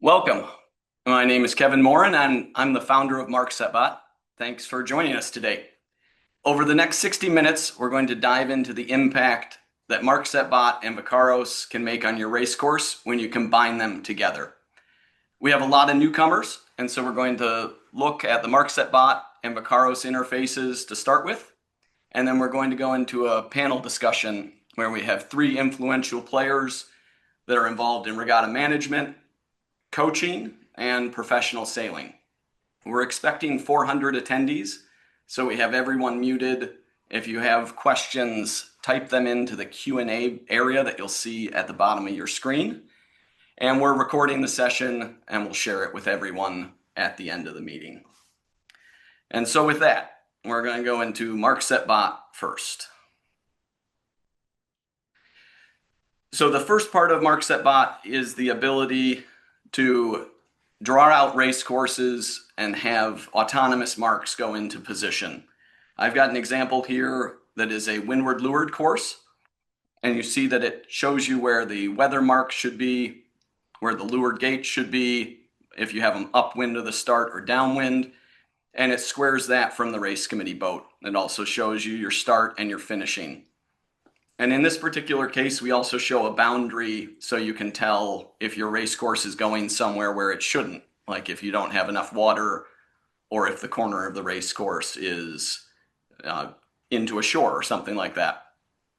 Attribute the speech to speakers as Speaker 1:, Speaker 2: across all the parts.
Speaker 1: Welcome. My name is Kevin Morin, and I'm the founder of MarkSetBot. Thanks for joining us today. Over the next 60 minutes, we're going to dive into the impact that MarkSetBot and Vakaros can make on your race course when you combine them together. We have a lot of newcomers, and so we're going to look at the MarkSetBot and Vakaros interfaces to start with, and then we're going to go into a panel discussion where we have three influential players that are involved in regatta management, coaching, and professional sailing. We're expecting 400 attendees, so we have everyone muted. If you have questions, type them into the Q&A area that you'll see at the bottom of your screen. And we're recording the session, and we'll share it with everyone at the end of the meeting. And so with that, we're going to go into MarkSetBot first. So the first part of MarkSetBot is the ability to draw out race courses and have autonomous marks go into position. I've got an example here that is a windward leeward course, and you see that it shows you where the weather marks should be, where the leeward gate should be, if you have them upwind of the start or downwind, and it squares that from the race committee boat. It also shows you your start and your finishing. And in this particular case, we also show a boundary so you can tell if your race course is going somewhere where it shouldn't, like if you don't have enough water or if the corner of the race course is into a shore or something like that.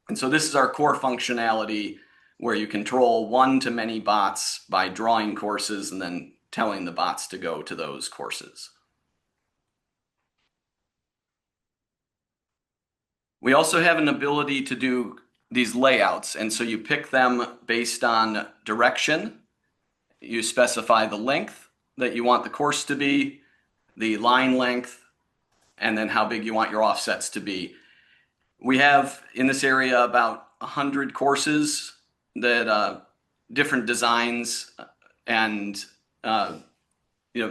Speaker 1: And so this is our core functionality where you control one-to-many bots by drawing courses and then telling the bots to go to those courses. We also have an ability to do these layouts, and so you pick them based on direction. You specify the length that you want the course to be, the line length, and then how big you want your offsets to be. We have in this area about 100 courses that different designs, and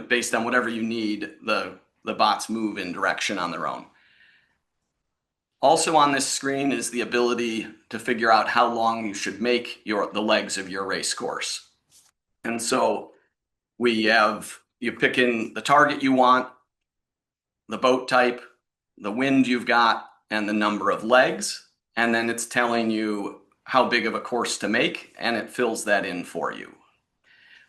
Speaker 1: based on whatever you need, the bots move in direction on their own. Also on this screen is the ability to figure out how long you should make the legs of your race course. And so you pick in the target you want, the boat type, the wind you've got, and the number of legs. And then it's telling you how big of a course to make, and it fills that in for you.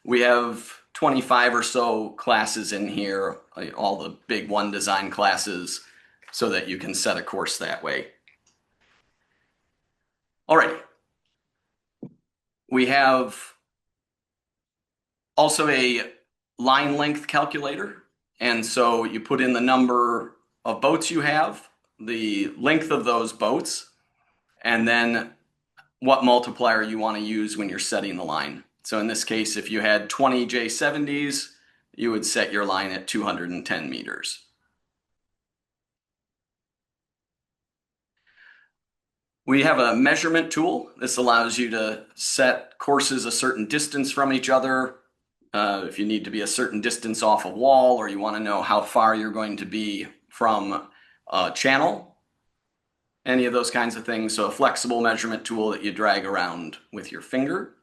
Speaker 1: We have 25 or so classes in here, all the big one design classes, so that you can set a course that way. All right. We have also a line length calculator. And so you put in the number of boats you have, the length of those boats, and then what multiplier you want to use when you're setting the line. So in this case, if you had 20 J70s, you would set your line at 210 meters. We have a measurement tool. This allows you to set courses a certain distance from each other. If you need to be a certain distance off a wall, or you want to know how far you're going to be from a channel, any of those kinds of things. So a flexible measurement tool that you drag around with your finger.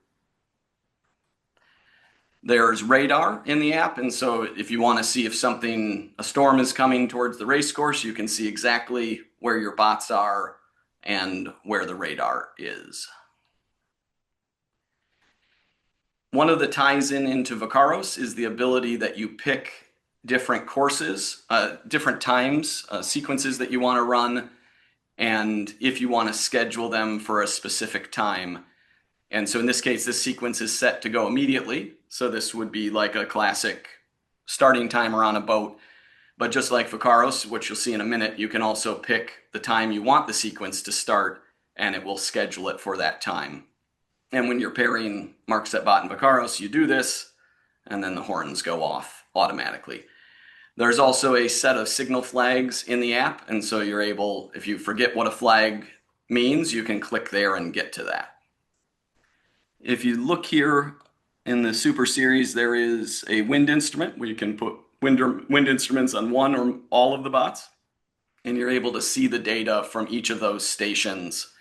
Speaker 1: There's radar in the app, and so if you want to see if a storm is coming towards the race course, you can see exactly where your bots are and where the radar is. One of the ties into Vakaros is the ability that you pick different courses, different times, sequences that you want to run, and if you want to schedule them for a specific time. And so in this case, this sequence is set to go immediately. So this would be like a classic starting timer on a boat. But just like Vakaros, which you'll see in a minute, you can also pick the time you want the sequence to start, and it will schedule it for that time. And when you're pairing MarkSetBot and Vakaros, you do this, and then the horns go off automatically. There's also a set of signal flags in the app, and so you're able, if you forget what a flag means, you can click there and get to that. If you look here in the Super Series, there is a wind instrument where you can put wind instruments on one or all of the bots, and you're able to see the data from each of those stations.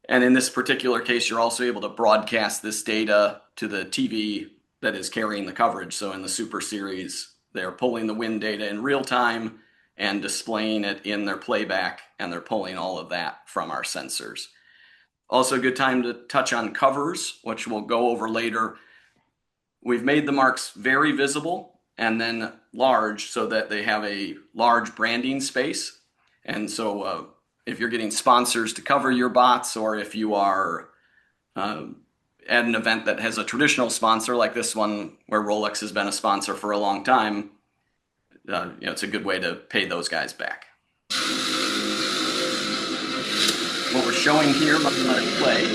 Speaker 1: And in this particular case, you're also able to broadcast this data to the TV that is carrying the coverage. So in the Super Series, they're pulling the wind data in real time and displaying it in their playback, and they're pulling all of that from our sensors. Also, a good time to touch on covers, which we'll go over later. We've made the marks very visible and then large so that they have a large branding space. And so if you're getting sponsors to cover your bots, or if you are at an event that has a traditional sponsor like this one, where Rolex has been a sponsor for a long time, it's a good way to pay those guys back. What we're showing here, let me let it play.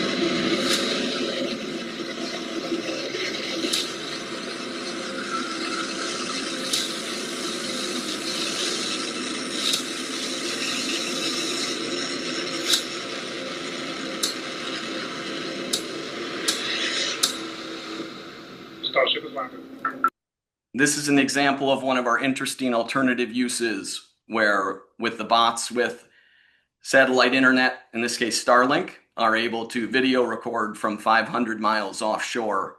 Speaker 2: Starship is landed.
Speaker 1: This is an example of one of our interesting alternative uses where, with the bots with satellite internet, in this case Starlink, are able to video record from 500 miles offshore,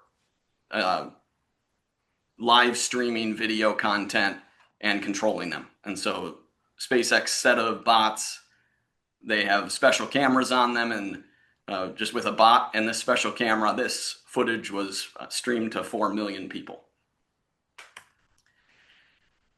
Speaker 1: live streaming video content and controlling them. And so SpaceX set of bots, they have special cameras on them, and just with a bot and this special camera, this footage was streamed to 4 million people.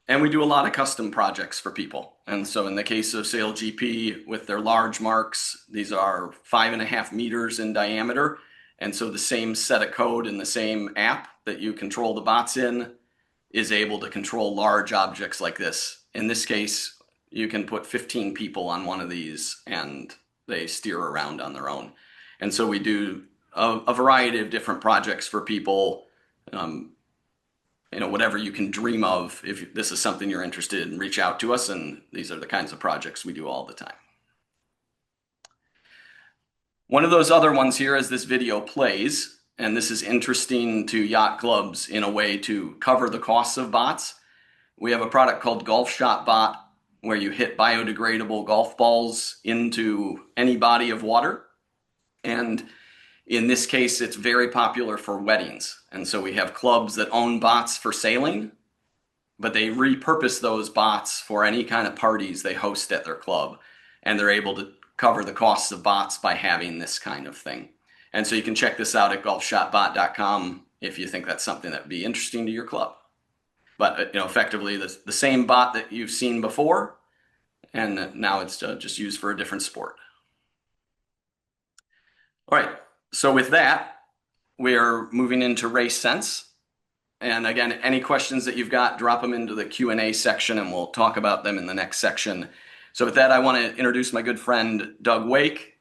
Speaker 1: And we do a lot of custom projects for people. And so in the case of SailGP, with their large marks, these are 5.5 meters in diameter. And so the same set of code in the same app that you control the bots in is able to control large objects like this. In this case, you can put 15 people on one of these and they steer around on their own. And so we do a variety of different projects for people, whatever you can dream of. If this is something you're interested in, reach out to us, and these are the kinds of projects we do all the time. One of those other ones here as this video plays, and this is interesting to yacht clubs in a way to cover the costs of bots. We have a product called Golf Shot Bot, where you hit biodegradable golf balls into any body of water. And in this case, it's very popular for weddings. And so we have clubs that own bots for sailing, but they repurpose those bots for any kind of parties they host at their club. And they're able to cover the costs of bots by having this kind of thing. And so you can check this out at golfshotbot.com if you think that's something that would be interesting to your club. But effectively the same bot that you've seen before, and now it's just used for a different sport. All right, so with that, we're moving into RaceSense. And again, any questions that you've got, drop them into the Q&A section and we'll talk about them in the next section. So with that, I want to introduce my good friend, Doug Wake,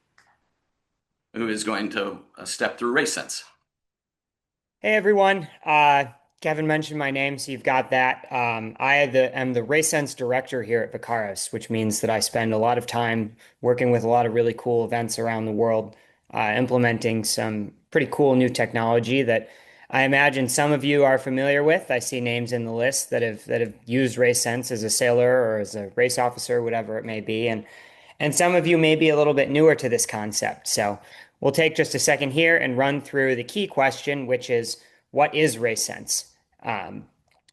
Speaker 1: who is going to step through RaceSense.
Speaker 3: Hey everyone, Kevin mentioned my name, so you've got that. I am the RaceSense director here at Vakaros, which means that I spend a lot of time working with a lot of really cool events around the world, implementing some pretty cool new technology that I imagine some of you are familiar with. I see names in the list that have used RaceSense as a sailor or as a race officer, whatever it may be, and some of you may be a little bit newer to this concept. So we'll take just a second here and run through the key question, which is, what is RaceSense?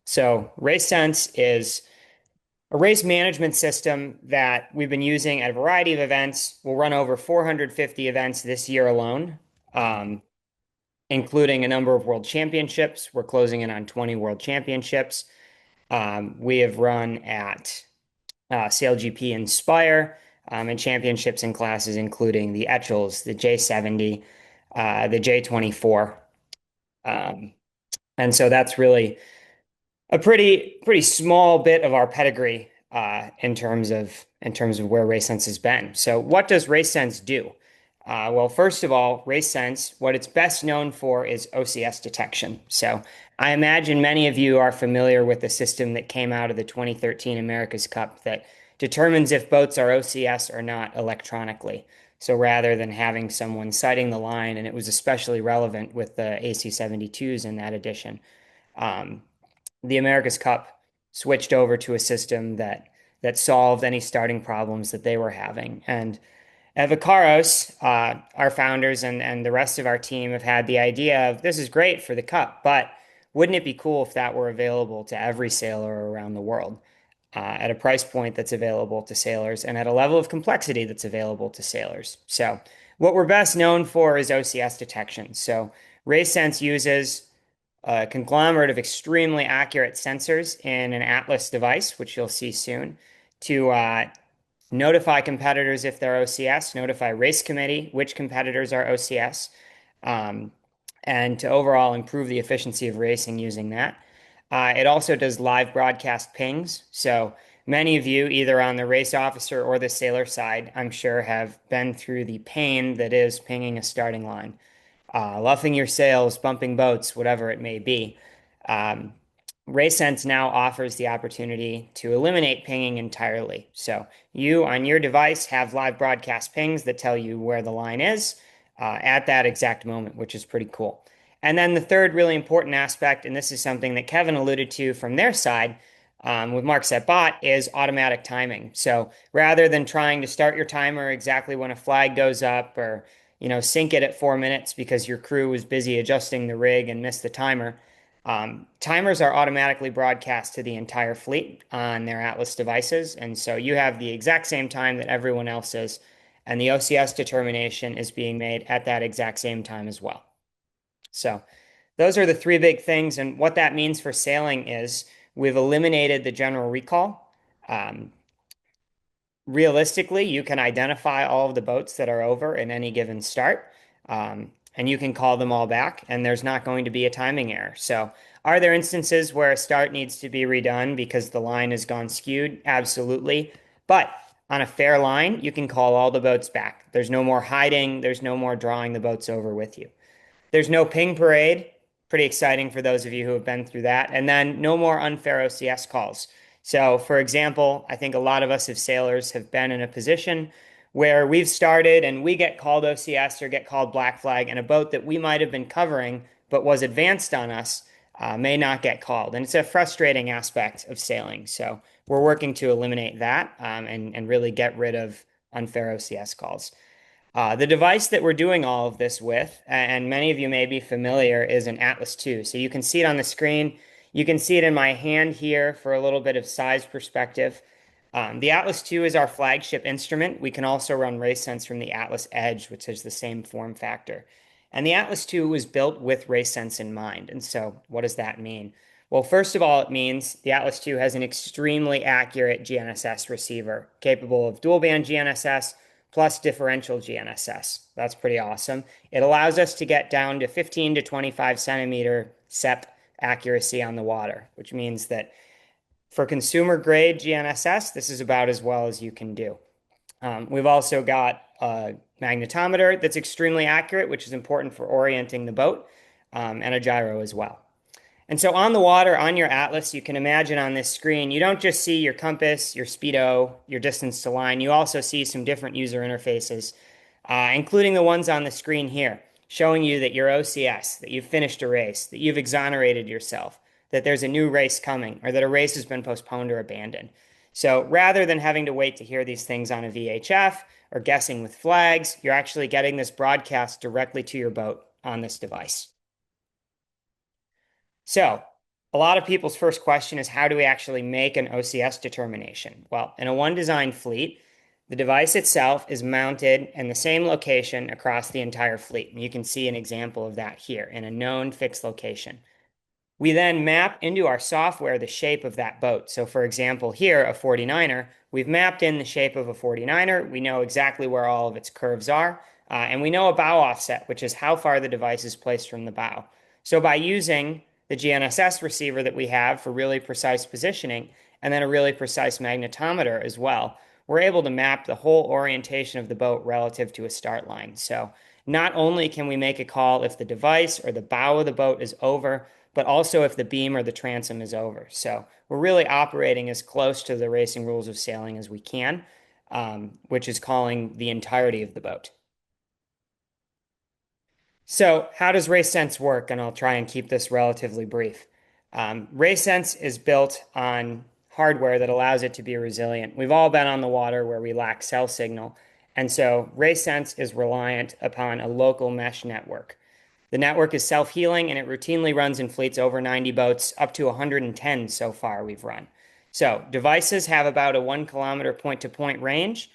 Speaker 3: So RaceSense is a race management system that we've been using at a variety of events. We'll run over 450 events this year alone, including a number of world championships. We're closing in on 20 world championships. We have run at SailGP Inspire and championships in classes including the Etchells, the J70, the J24. And so that's really a pretty small bit of our pedigree in terms of where RaceSense has been. So what does RaceSense do? Well, first of all, RaceSense, what it's best known for is OCS detection. So I imagine many of you are familiar with the system that came out of the 2013 America's Cup that determines if boats are OCS or not electronically. So rather than having someone sighting the line, and it was especially relevant with the AC-72s in that edition, the America's Cup switched over to a system that solved any starting problems that they were having. And at Vakaros, our founders and the rest of our team have had the idea of, this is great for the Cup, but wouldn't it be cool if that were available to every sailor around the world at a price point that's available to sailors and at a level of complexity that's available to sailors? So, what we're best known for is OCS detection. So, RaceSense uses a conglomerate of extremely accurate sensors in an Atlas device, which you'll see soon, to notify competitors if they're OCS, notify race committee which competitors are OCS, um, and to overall improve the efficiency of racing using that. It also does live broadcast pings. So many of you, either on the race officer or the sailor side, I'm sure have been through the pain that is pinging a starting line, luffing your sails, bumping boats, whatever it may be. Um, RaceSense now offers the opportunity to eliminate pinging entirely. So you on your device have live broadcast pings that tell you where the line is at that exact moment, which is pretty cool. And then the third really important aspect, and this is something that Kevin alluded to from their side with MarkSetBot, is automatic timing. So rather than trying to start your timer exactly when a flag goes up or sync it at 4 minutes because your crew was busy adjusting the rig and missed the timer. Timers are automatically broadcast to the entire fleet on their Atlas devices, and so you have the exact same time that everyone else is, and the OCS determination is being made at that exact same time as well. So those are the three big things, and what that means for sailing is we've eliminated the general recall. Realistically, you can identify all of the boats that are over in any given start, and you can call them all back, and there's not going to be a timing error. So, are there instances where a start needs to be redone because the line has gone skewed? Absolutely. But on a fair line, you can call all the boats back. There's no more hiding, there's no more drawing the boats over with you. There's no ping parade. Pretty exciting for those of you who have been through that. And then no more unfair OCS calls. So, for example, I think a lot of us as sailors have been in a position where we've started and we get called OCS or get called black flag, and a boat that we might have been covering but was advanced on us may not get called. And it's a frustrating aspect of sailing. So, we're working to eliminate that and really get rid of unfair OCS calls. The device that we're doing all of this with, and many of you may be familiar, is an Atlas II. So you can see it on the screen. You can see it in my hand here for a little bit of size perspective. The Atlas II is our flagship instrument. We can also run RaceSense from the Atlas Edge, which is the same form factor. And the Atlas II was built with RaceSense in mind. And so what does that mean? Well, first of all, it means the Atlas II has an extremely accurate GNSS receiver, capable of dual band GNSS plus differential GNSS. That's pretty awesome. It allows us to get down to 15 to 25 centimeter SEP accuracy on the water, which means that for consumer grade GNSS, this is about as well as you can do. We've also got a magnetometer that's extremely accurate, which is important for orienting the boat, and a gyro as well. And so on the water, on your Atlas, you can imagine on this screen, you don't just see your compass, your speedo, your distance to line. You also see some different user interfaces, including the ones on the screen here, showing you that you're OCS, that you've finished a race, that you've exonerated yourself, that there's a new race coming, or that a race has been postponed or abandoned. So rather than having to wait to hear these things on a VHF or guessing with flags, you're actually getting this broadcast directly to your boat on this device. So, a lot of people's first question is how do we actually make an OCS determination? Well, in a one design fleet, the device itself is mounted in the same location across the entire fleet. And you can see an example of that here in a known fixed location. We then map into our software the shape of that boat. So for example, here, a 49er, we've mapped in the shape of a 49er. We know exactly where all of its curves are. And we know a bow offset, which is how far the device is placed from the bow. So by using the GNSS receiver that we have for really precise positioning, and then a really precise magnetometer as well, we're able to map the whole orientation of the boat relative to a start line. So not only can we make a call if the device or the bow of the boat is over, but also if the beam or the transom is over. So we're really operating as close to the racing rules of sailing as we can, which is calling the entirety of the boat. So how does RaceSense work? And I'll try and keep this relatively brief. RaceSense is built on hardware that allows it to be resilient. We've all been on the water where we lack cell signal. And so RaceSense is reliant upon a local mesh network. The network is self-healing and it routinely runs in fleets over 90 boats, up to 110 so far we've run. So devices have about a 1 kilometer point-to-point range,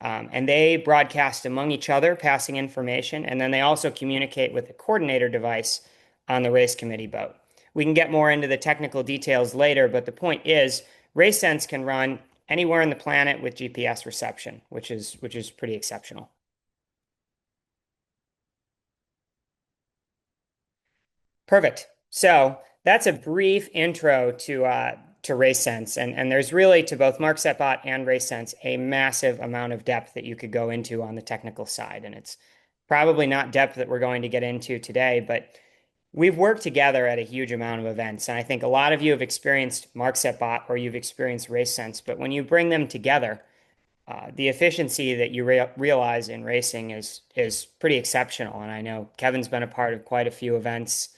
Speaker 3: and they broadcast among each other, passing information, and then they also communicate with the coordinator device on the race committee boat. We can get more into the technical details later, but the point is RaceSense can run anywhere on the planet with GPS reception, which is pretty exceptional. Perfect. So that's a brief intro to RaceSense, and there's really to both MarkSetBot and RaceSense a massive amount of depth that you could go into on the technical side, and it's probably not depth that we're going to get into today, but we've worked together at a huge amount of events, and I think a lot of you have experienced MarkSetBot or you've experienced RaceSense, but when you bring them together, the efficiency that you realize in racing is pretty exceptional. And I know Kevin's been a part of quite a few events.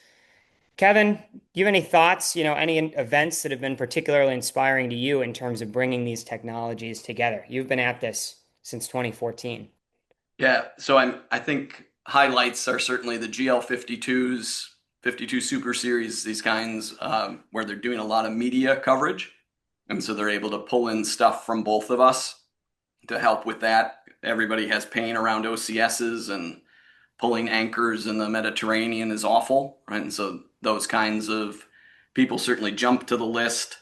Speaker 3: Kevin, do you have any thoughts, any events that have been particularly inspiring to you in terms of bringing these technologies together? You've been at this since 2014.
Speaker 1: Yeah, so I think highlights are certainly the GL52s, 52 Super Series, these kinds where they're doing a lot of media coverage. And so they're able to pull in stuff from both of us to help with that. Everybody has pain around OCSs, and pulling anchors in the Mediterranean is awful, right? And so those kinds of people certainly jump to the list.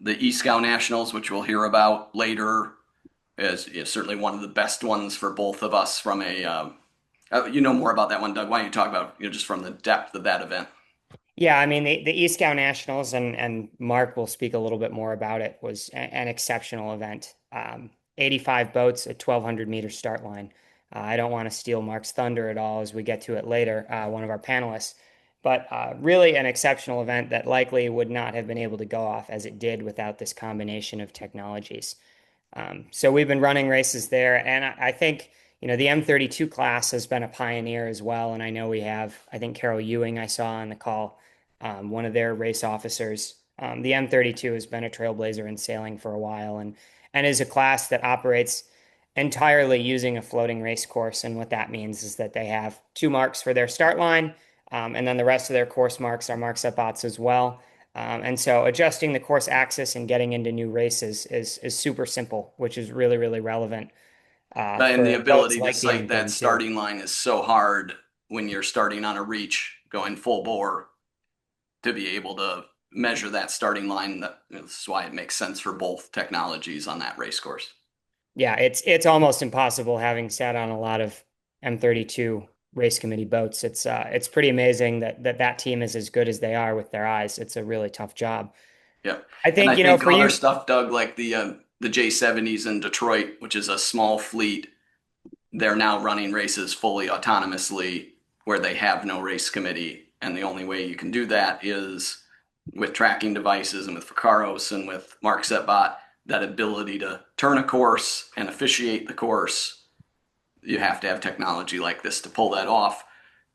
Speaker 1: The eScow Nationals, which we'll hear about later, is certainly one of the best ones for both of us from a, you know more about that one, Doug. Why don't you talk about, just from the depth of that event?
Speaker 3: Yeah, I mean the East Scout Nationals and Mark will speak a little bit more about it was an exceptional event. 85 boats at 1,200-meter start line. I don't want to steal Mark's thunder at all as we get to it later, one of our panelists, but really an exceptional event that likely would not have been able to go off as it did without this combination of technologies. So we've been running races there, and I think the M32 class has been a pioneer as well. And I know we have, I think Carol Ewing I saw on the call, one of their race officers. The M32 has been a trailblazer in sailing for a while, and is a class that operates entirely using a floating race course. And what that means is that they have two marks for their start line, and then the rest of their course marks are MarkSetBots as well. And so adjusting the course axis and getting into new races is super simple, which is really, really relevant
Speaker 1: And the
Speaker 3: for boats
Speaker 1: ability to
Speaker 3: like the
Speaker 1: sight that
Speaker 3: M32.
Speaker 1: starting line is so hard when you're starting on a reach going full bore to be able to measure that starting line. That's why it makes sense for both technologies on that race course.
Speaker 3: Yeah, it's almost impossible having sat on a lot of M32 race committee boats. It's pretty amazing that team is as good as they are with their eyes. It's a really tough job.
Speaker 1: Yeah.
Speaker 3: I
Speaker 1: And
Speaker 3: think,
Speaker 1: I think
Speaker 3: for
Speaker 1: other
Speaker 3: you,
Speaker 1: stuff, Doug, like the J70s in Detroit, which is a small fleet, they're now running races fully autonomously where they have no race committee. And the only way you can do that is with tracking devices and with Vakaros and with MarkSetBot, that ability to turn a course and officiate the course. You have to have technology like this to pull that off.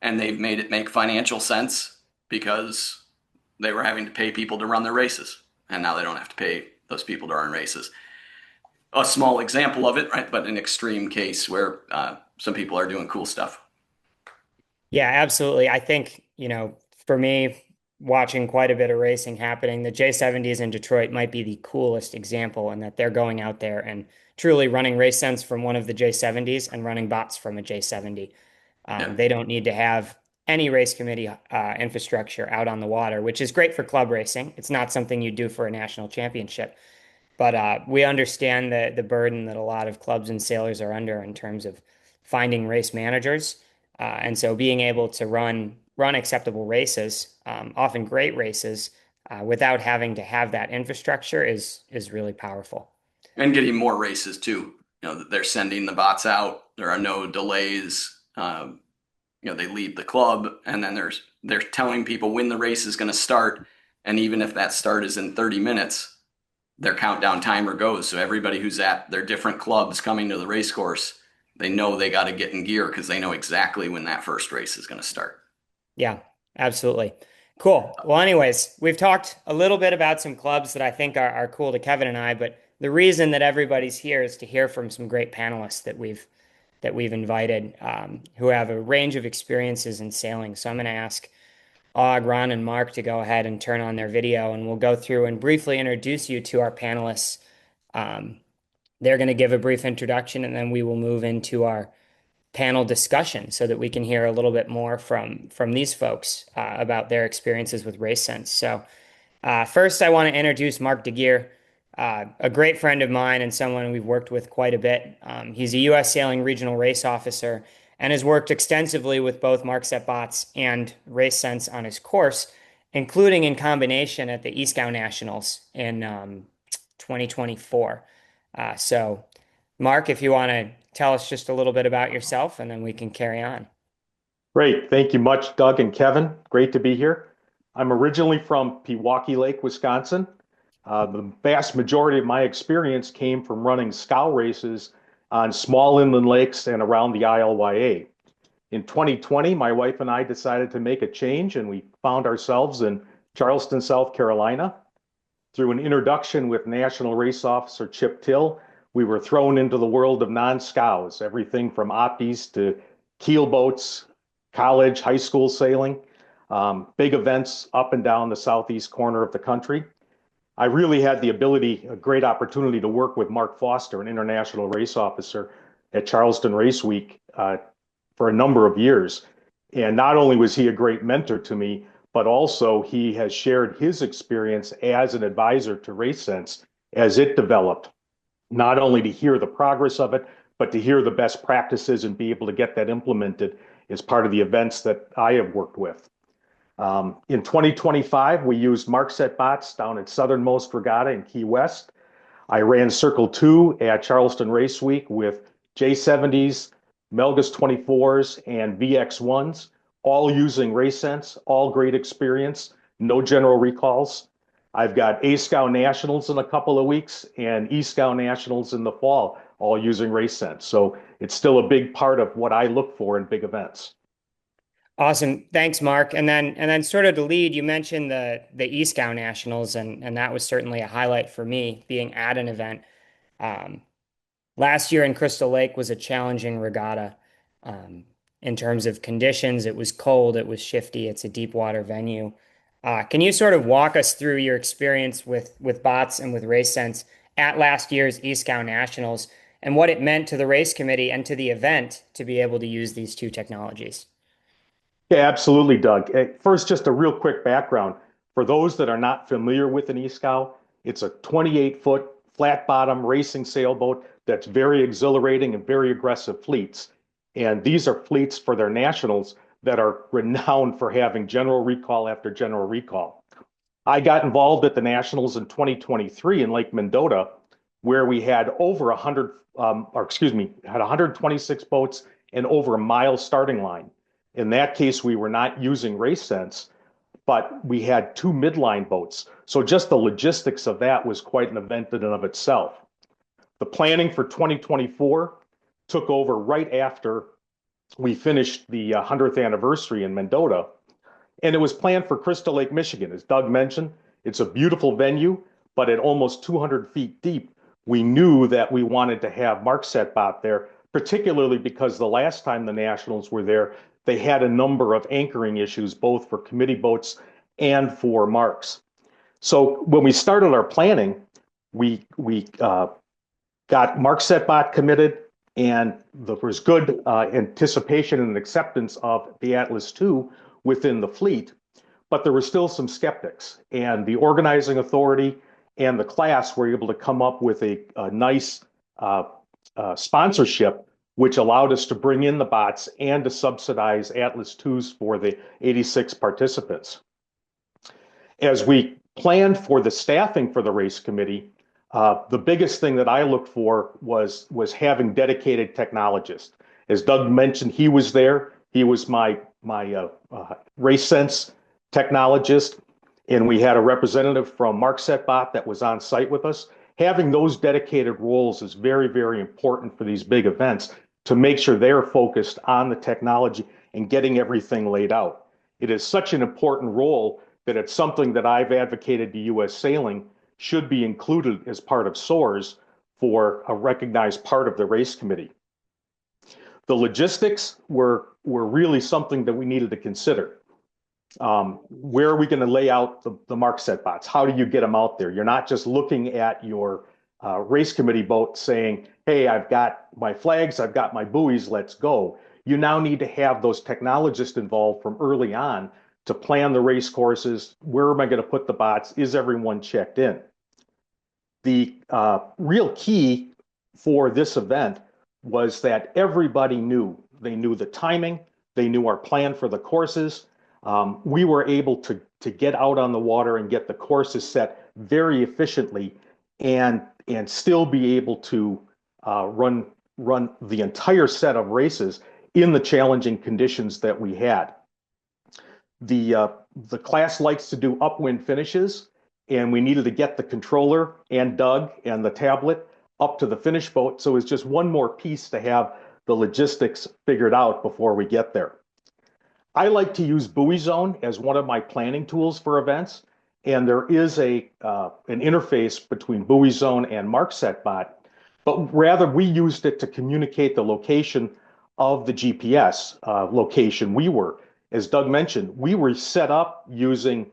Speaker 1: And they've made it make financial sense because they were having to pay people to run their races. And now they don't have to pay those people to run races. A small example of it, right? But an extreme case where some people are doing cool stuff.
Speaker 3: yeah, absolutely. I think, for me, watching quite a bit of racing happening, the J70s in Detroit might be the coolest example in that they're going out there and truly running race sense from one of the J70s and running bots from a J70.
Speaker 1: Yeah.
Speaker 3: They don't need to have any race committee infrastructure out on the water, which is great for club racing. It's not something you do for a national championship, but we understand the burden that a lot of clubs and sailors are under in terms of finding race managers, and so being able to run acceptable races, often great races, without having to have that infrastructure is really powerful.
Speaker 1: And getting more races too. They're sending the bots out. There are no delays. They leave the club, and then they're telling people when the race is going to start. And even if that start is in 30 minutes, their countdown timer goes. So everybody who's at their different clubs coming to the race course, they know they got to get in gear because they know exactly when that first race is going to start.
Speaker 3: Yeah, absolutely. Cool. Well, anyways, we've talked a little bit about some clubs that I think are cool to Kevin and I, but the reason that everybody's here is to hear from some great panelists that that we've invited who have a range of experiences in sailing. So I'm going to ask Og, Ron, and Mark to go ahead and turn on their video, and we'll go through and briefly introduce you to our panelists. Um, they're going to give a brief introduction, and then we will move into our panel discussion so that we can hear a little bit more from these folks about their experiences with RaceSense. So first, I want to introduce Mark DeGeer, a great friend of mine and someone we've worked with quite a bit. He's a U.S. Sailing Regional Race Officer and has worked extensively with both MarkSetBots and RaceSense on his course, including in combination at the Eastgow Nationals in 2024. So, Mark, if you want to tell us just a little bit about yourself, and then we can carry on.
Speaker 2: Great. Thank you much, Doug and Kevin. Great to be here. I'm originally from Pewaukee Lake, Wisconsin. The vast majority of my experience came from running scow races on small inland lakes and around the ILYA. In 2020, my wife and I decided to make a change, and we found ourselves in Charleston, South Carolina. Through an introduction with National Race Officer Chip Till, we were thrown into the world of non-scows, everything from oppies to keel boats, college, high school sailing, big events up and down the southeast corner of the country. I really had the ability, a great opportunity to work with Mark Foster, an international race officer at Charleston Race Week for a number of years. And not only was he a great mentor to me, but also he has shared his experience as an advisor to RaceSense as it developed, not only to hear the progress of it, but to hear the best practices and be able to get that implemented as part of the events that I have worked with. In 2025, we used MarkSetBots down at Southernmost Regatta in Key West. I ran Circle 2 at Charleston Race Week with J70s, Melgus 24s, and VX1s, all using RaceSense, all great experience, no general recalls. I've got A-Scow Nationals in a couple of weeks and E-Scow Nationals in the fall, all using RaceSense. So it's still a big part of what I look for in big events.
Speaker 3: Awesome. Thanks, Mark. And then sort of to lead, you mentioned the Eastgow Nationals, and that was certainly a highlight for me being at an event. Last year in Crystal Lake was a challenging regatta in terms of conditions. It was cold, it was shifty, it's a deep water venue. Can you sort of walk us through your experience with bots and with RaceSense at last year's Eastgow Nationals and what it meant to the race committee and to the event to be able to use these two technologies?
Speaker 2: Yeah, absolutely, Doug. First, just a real quick background. For those that are not familiar with an E-Scow, it's a 28-foot flat bottom racing sailboat that's very exhilarating and very aggressive fleets. And these are fleets for their nationals that are renowned for having general recall after general recall. I got involved at the Nationals in 2023 in Lake Mendota, where we had over 100, had 126 boats and over a mile starting line. In that case, we were not using RaceSense, but we had two midline boats. So just the logistics of that was quite an event in and of itself. The planning for 2024 took over right after we finished the 100th anniversary in Mendota, and it was planned for Crystal Lake, Michigan. As Doug mentioned, it's a beautiful venue, but at almost 200 feet deep, we knew that we wanted to have MarkSetBot there, particularly because the last time the Nationals were there, they had a number of anchoring issues, both for committee boats and for marks. So when we started our planning, we got MarkSetBot committed, and there was good anticipation and acceptance of the Atlas II within the fleet, but there were still some skeptics, and the organizing authority and the class were able to come up with a nice sponsorship, which allowed us to bring in the bots and to subsidize Atlas IIs for the 86 participants. As we planned for the staffing for the race committee, the biggest thing that I looked for was having dedicated technologists. As Doug mentioned, he was there. He was my RaceSense technologist, and we had a representative from MarkSetBot that was on site with us. Having those dedicated roles is very, very important for these big events to make sure they're focused on the technology and getting everything laid out. It is such an important role that it's something that I've advocated to U.S. Sailing should be included as part of SOARS for a recognized part of the race committee. The logistics were really something that we needed to consider. Where are we going to lay out the MarkSetBots? How do you get them out there? You're not just looking at your race committee boat saying, hey, I've got my flags, I've got my buoys, let's go. You now need to have those technologists involved from early on to plan the race courses. Where am I going to put the bots? Is everyone checked in? The real key for this event was that everybody knew. They knew the timing. They knew our plan for the courses. We were able to get out on the water and get the courses set very efficiently and still be able to run the entire set of races in the challenging conditions that we had. The class likes to do upwind finishes, and we needed to get the controller and Doug and the tablet up to the finish boat. So it's just one more piece to have the logistics figured out before we get there. I like to use Buoy Zone as one of my planning tools for events, and there is an interface between Buoy Zone and MarkSetBot, but rather we used it to communicate the location of the GPS location we were. As Doug mentioned, we were set up using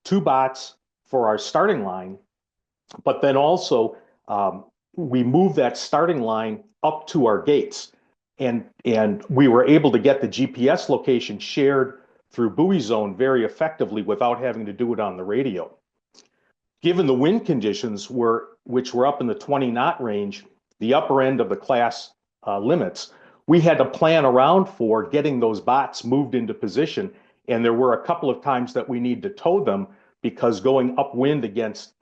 Speaker 2: 2 bots for our starting line, but then also we moved that starting line up to our gates. And we were able to get the GPS location shared through Buoy Zone very effectively without having to do it on the radio. Given the wind conditions which were up in the 20 knot range, the upper end of the class limits, we had to plan around for getting those bots moved into position. And there were a couple of times that we needed to tow them because going upwind against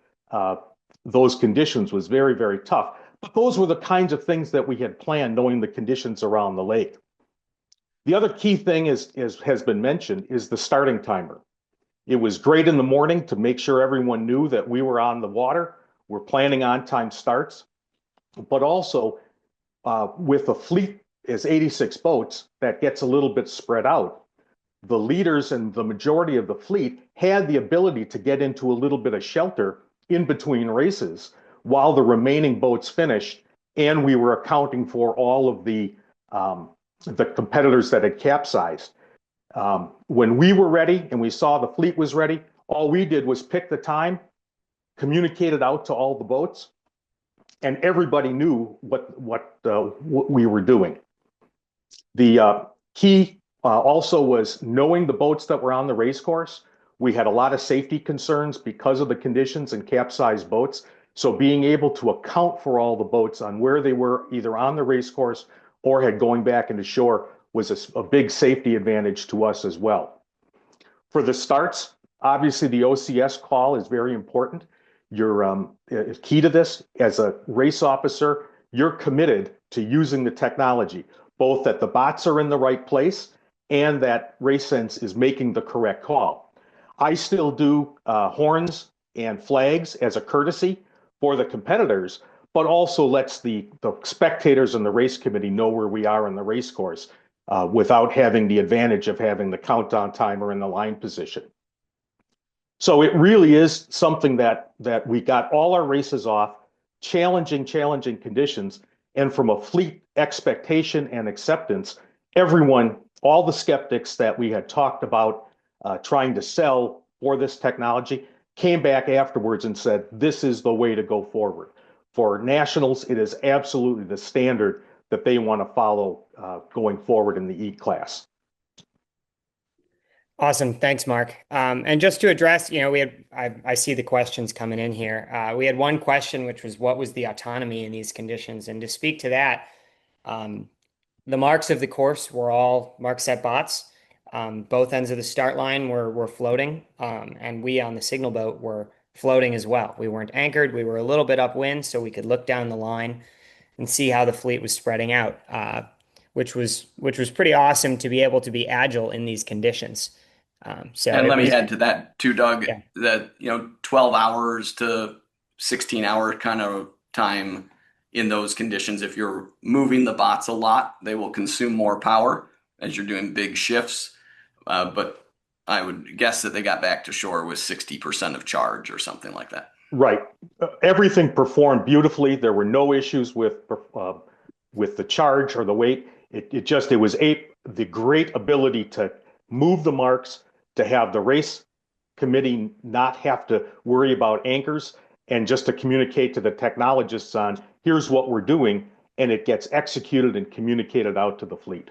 Speaker 2: those conditions was very, very tough. But those were the kinds of things that we had planned, knowing the conditions around the lake. The other key thing has been mentioned is the starting timer. It was great in the morning to make sure everyone knew that we were on the water. We're planning on-time starts. But also, with a fleet as 86 boats, that gets a little bit spread out. The leaders and the majority of the fleet had the ability to get into a little bit of shelter in between races while the remaining boats finished, and we were accounting for all of the competitors that had capsized. When we were ready and we saw the fleet was ready, all we did was pick the time, communicate it out to all the boats, and everybody knew what we were doing. The key also was knowing the boats that were on the race course. We had a lot of safety concerns because of the conditions and capsized boats. So being able to account for all the boats on where they were either on the race course or had going back into shore was a big safety advantage to us as well. For the starts, obviously the OCS call is very important. You're key to this. As a race officer, you're committed to using the technology, both that the bots are in the right place and that RaceSense is making the correct call. I still do horns and flags as a courtesy for the competitors, but also lets the spectators and the race committee know where we are in the race course without having the advantage of having the countdown timer in the line position. So it really is something that we got all our races off, challenging conditions, and from a fleet expectation and acceptance, everyone, all the skeptics that we had talked about trying to sell for this technology, came back afterwards and said, this is the way to go forward. For nationals, it is absolutely the standard that they want to follow going forward in the E class.
Speaker 3: Awesome. Thanks, Mark. And just to address, I see the questions coming in here. We had one question, which was, what was the autonomy in these conditions? And to speak to that, the marks of the course were all MarkSetBots. Both ends of the start line were floating, and we on the signal boat were floating as well. We weren't anchored. We were a little bit upwind, so we could look down the line and see how the fleet was spreading out, which was pretty awesome to be able to be agile in these conditions.
Speaker 1: And let me add to that too, Doug, that 12 hours to 16-hour kind of time in those conditions. If you're moving the bots a lot, they will consume more power as you're doing big shifts. But I would guess that they got back to shore with 60% of charge or something like that.
Speaker 2: Right. Everything performed beautifully. There were no issues with the charge or the weight. It was the great ability to move the marks, to have the race committee not have to worry about anchors, and just to communicate to the technologists on here's what we're doing, and it gets executed and communicated out to the fleet.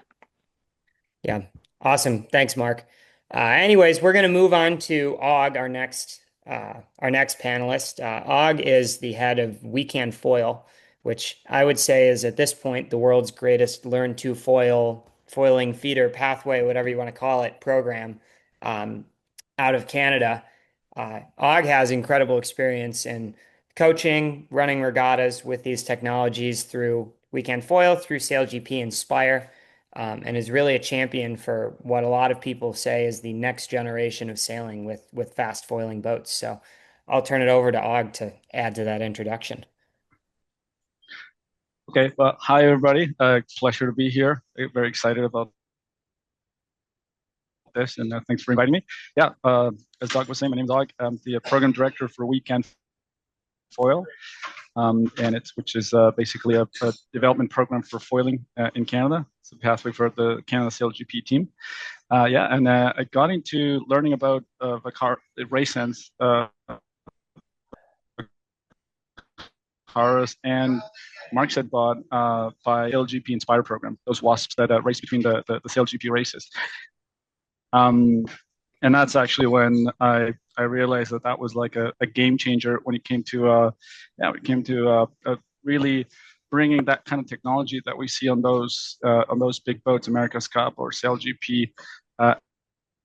Speaker 3: Yeah, awesome. Thanks, Mark. Anyways, we're going to move on to Og, our next panelist. Og is the head of We Can Foil, which I would say is at this point the world's greatest learn to foiling feeder pathway, whatever you want to call it, program out of Canada. Og has incredible experience in coaching, running regattas with these technologies through We Can Foil, through SailGP Inspire, and is really a champion for what a lot of people say is the next generation of sailing with fast foiling boats. So I'll turn it over to Og to add to that introduction.
Speaker 4: Okay, well, hi everybody. Pleasure to be here. Very excited about this, and thanks for inviting me. Yeah, as Doug was saying, my name is Og. I'm the program director for We Can Foil, which is basically a development program for foiling in Canada. It's a pathway for the Canada SailGP team. I got into learning about Vakaros RaceSense, Vakaros and MarkSetBot by SailGP Inspire program. Those WASPs that race between the SailGP races. And that's actually when I realized that was like a game changer when it came to really bringing that kind of technology that we see on those big boats, America's Cup or SailGP,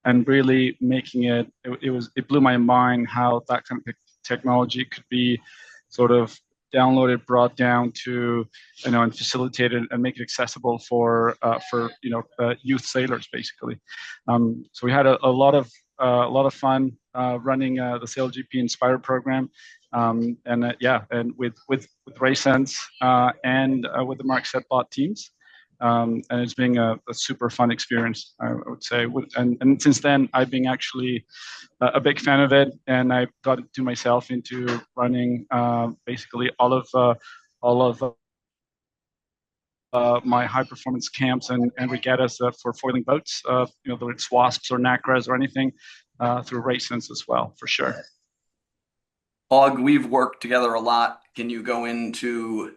Speaker 4: and really making it blew my mind how that kind of technology could be sort of downloaded, brought down to, and facilitated and make it accessible for youth sailors, basically. So we had a lot of fun running the SailGP Inspire program, and with RaceSense and with the MarkSetBot teams. And it's been a super fun experience, I would say. And since then, I've been actually a big fan of it, and I got to myself into running basically all of my high performance camps and regattas for foiling boats, whether it's WASPs or NACRAs or anything, through RaceSense as well, for sure.
Speaker 1: Og, we've worked together a lot. Can you go into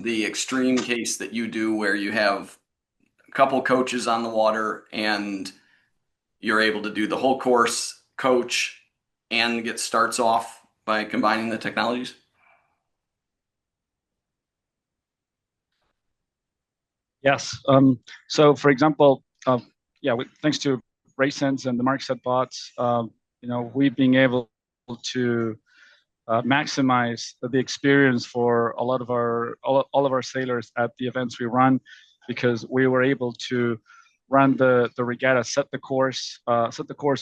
Speaker 1: the extreme case that you do where you have a couple coaches on the water and you're able to do the whole course, coach, and get starts off by combining the technologies?
Speaker 4: Yes. So, for example, thanks to RaceSense and the MarkSetBots, we've been able to maximize the experience for a lot of all of our sailors at the events we run, because we were able to run the regatta, set the course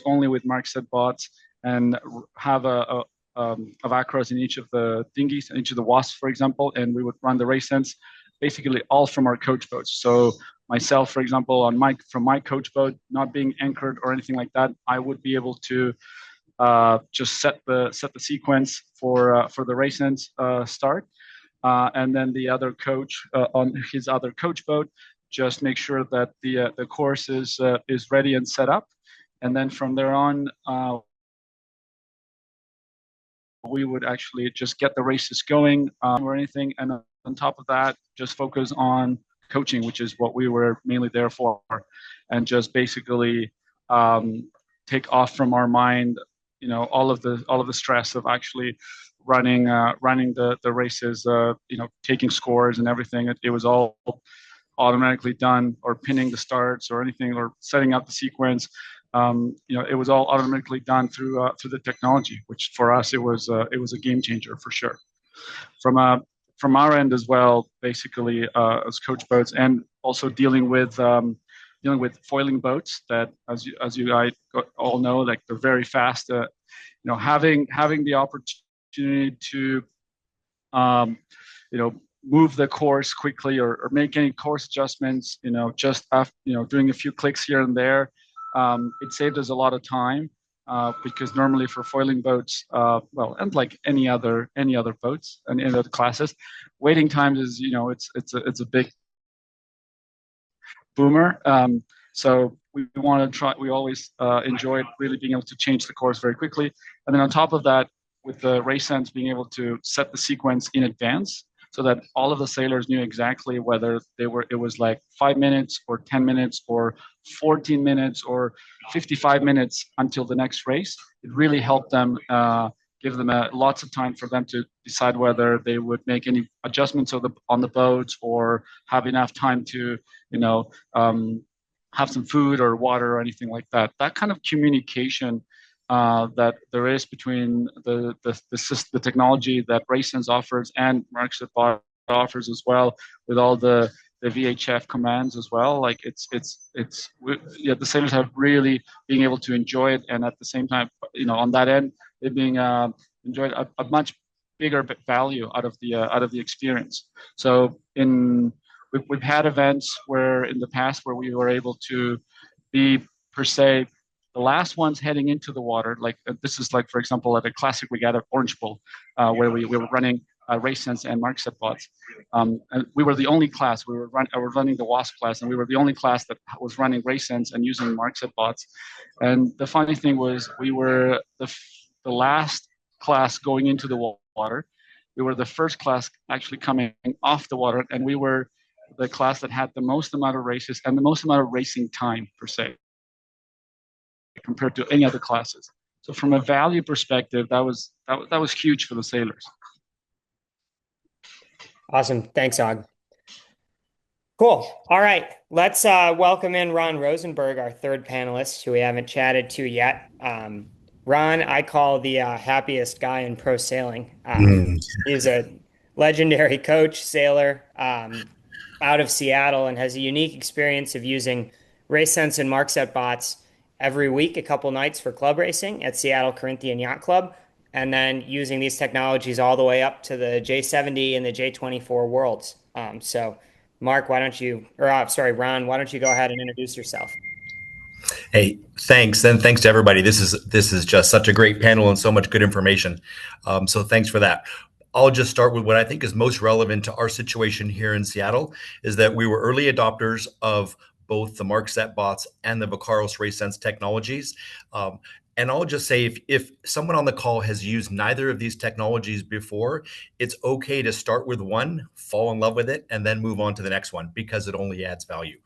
Speaker 4: only with MarkSetBots, and have a Vakaros in each of the dinghies, in each of the WASPs, for example, and we would run the RaceSense basically all from our coach boats. So myself, for example, from my coach boat, not being anchored or anything like that, I would be able to just set the sequence for the RaceSense start, and then the other coach on his other coach boat just make sure that the course is ready and set up, and then from there on we would actually just get the races going or anything, and on top of that just focus on coaching, which is what we were mainly there for, and just basically take off from our mind all of the stress of actually running the races, taking scores and everything. It was all automatically done, or pinning the starts or anything, or setting up the sequence. It was all automatically done through the technology, which for us it was a game changer for sure. From our end as well, basically as coach boats, and also dealing with foiling boats that, as you guys all know, like they're very fast. Having the opportunity to move the course quickly, or make any course adjustments, just after doing a few clicks here and there, it saved us a lot of time, because normally for foiling boats, and like any other boats and any other classes, waiting times is it's a big boomer. So we want to try. We always enjoyed really being able to change the course very quickly, and then on top of that, with the RaceSense being able to set the sequence in advance, so that all of the sailors knew exactly whether it was like 5 minutes or 10 minutes or 14 minutes or 55 minutes until the next race. It really helped them, give them lots of time for them to decide whether they would make any adjustments on the boats or have enough time to, have some food or water or anything like that. That kind of communication that there is between the technology that RaceSense offers and MarkSetBot offers as well, with all the VHF commands as well. Like the sailors have really being able to enjoy it, and at the same time, on that end, it being enjoyed a much bigger value out of the experience. So we've had events where in the past where we were able to be per se the last ones heading into the water. Like this is like, for example, at a classic regatta Orange Bowl, where we were running RaceSense and MarkSetBots. And we were the only class. I was running the WASP class, and we were the only class that was running RaceSense and using MarkSetBots. And the funny thing was, we were the last class going into the water. We were the first class actually coming off the water, and we were the class that had the most amount of races and the most amount of racing time per se, compared to any other classes. So from a value perspective, that was huge for the sailors.
Speaker 3: Awesome. Thanks, Og. Cool. All right. Let's welcome in Ron Rosenberg, our third panelist, who we haven't chatted to yet. Ron, I call the happiest guy in pro sailing. He's a legendary coach, sailor, out of Seattle, and has a unique experience of using RaceSense and MarkSetBots every week, a couple nights for club racing at Seattle Corinthian Yacht Club, and then using these technologies all the way up to the J70 and the J24 Worlds. So, Ron, why don't you go ahead and introduce yourself?
Speaker 5: Hey, thanks, and thanks to everybody. This is just such a great panel and so much good information. So thanks for that. I'll just start with what I think is most relevant to our situation here in Seattle, is that we were early adopters of both the MarkSetBots and the Vakaros RaceSense technologies. And I'll just say, if someone on the call has used neither of these technologies before, it's okay to start with one, fall in love with it, and then move on to the next one, because it only adds value.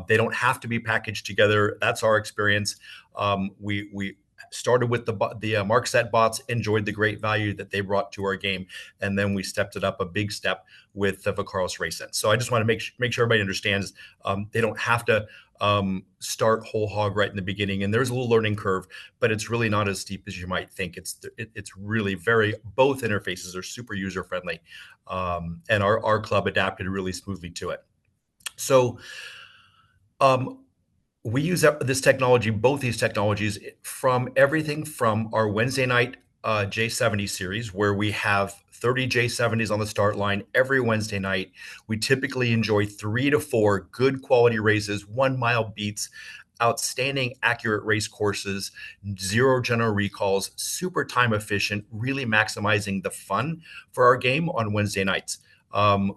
Speaker 5: They don't have to be packaged together. That's our experience. We started with the MarkSetBots, enjoyed the great value that they brought to our game, and then we stepped it up a big step with the Vakaros RaceSense. So I just want to make sure everybody understands they don't have to start whole hog right in the beginning, and there's a little learning curve, but it's really not as steep as you might think. It's really both interfaces are super user friendly, and our club adapted really smoothly to it. So we use this technology, both these technologies, from everything from our Wednesday night J70 series, where we have 30 J70s on the start line every Wednesday night. We typically enjoy 3 to 4 good quality races, 1 mile beats, outstanding accurate race courses, 0 general recalls, super time efficient, really maximizing the fun for our game on Wednesday nights.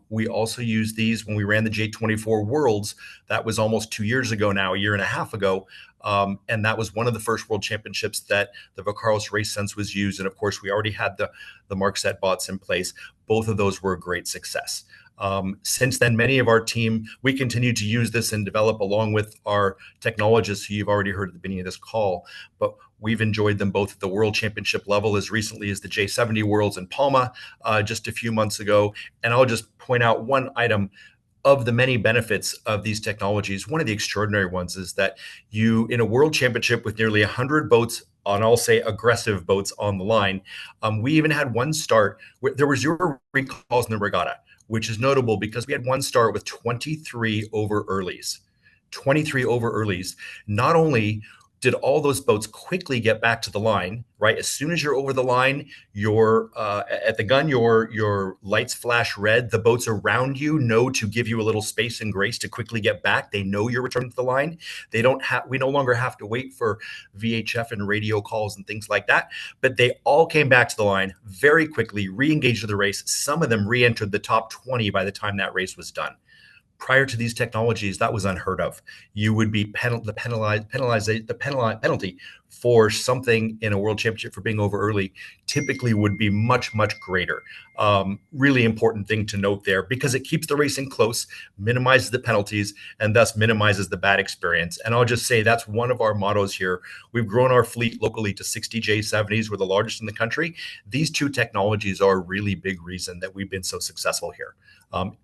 Speaker 5: We also use these when we ran the J24 Worlds. That was almost 2 years ago now, a year and a half ago. And that was one of the first world championships that the Vakaros RaceSense was used. And of course, we already had the MarkSetBots in place. Both of those were a great success. Since then, many of our team, we continue to use this and develop along with our technologists who you've already heard at the beginning of this call, but we've enjoyed them both at the World Championship level as recently as the J70 Worlds in Palma just a few months ago. And I'll just point out one item of the many benefits of these technologies. One of the extraordinary ones is that you, in a World Championship with nearly 100 boats on, I'll say, aggressive boats on the line, we even had one start where there were 0 recalls in the regatta, which is notable because we had one start with 23 over earlies. 23 over earlies. Not only did all those boats quickly get back to the line, right? As soon as you're over the line, you're at the gun, your lights flash red. The boats around you know to give you a little space and grace to quickly get back. They know you're returning to the line. We no longer have to wait for VHF and radio calls and things like that. But they all came back to the line very quickly, re-engaged with the race. Some of them re-entered the top 20 by the time that race was done. Prior to these technologies, that was unheard of. You would be the penalty for something in a world championship for being over early typically would be much, much greater. Really important thing to note there, because it keeps the racing close, minimizes the penalties, and thus minimizes the bad experience. And I'll just say that's one of our mottos here. We've grown our fleet locally to 60 J70s. We're the largest in the country. These two technologies are a really big reason that we've been so successful here.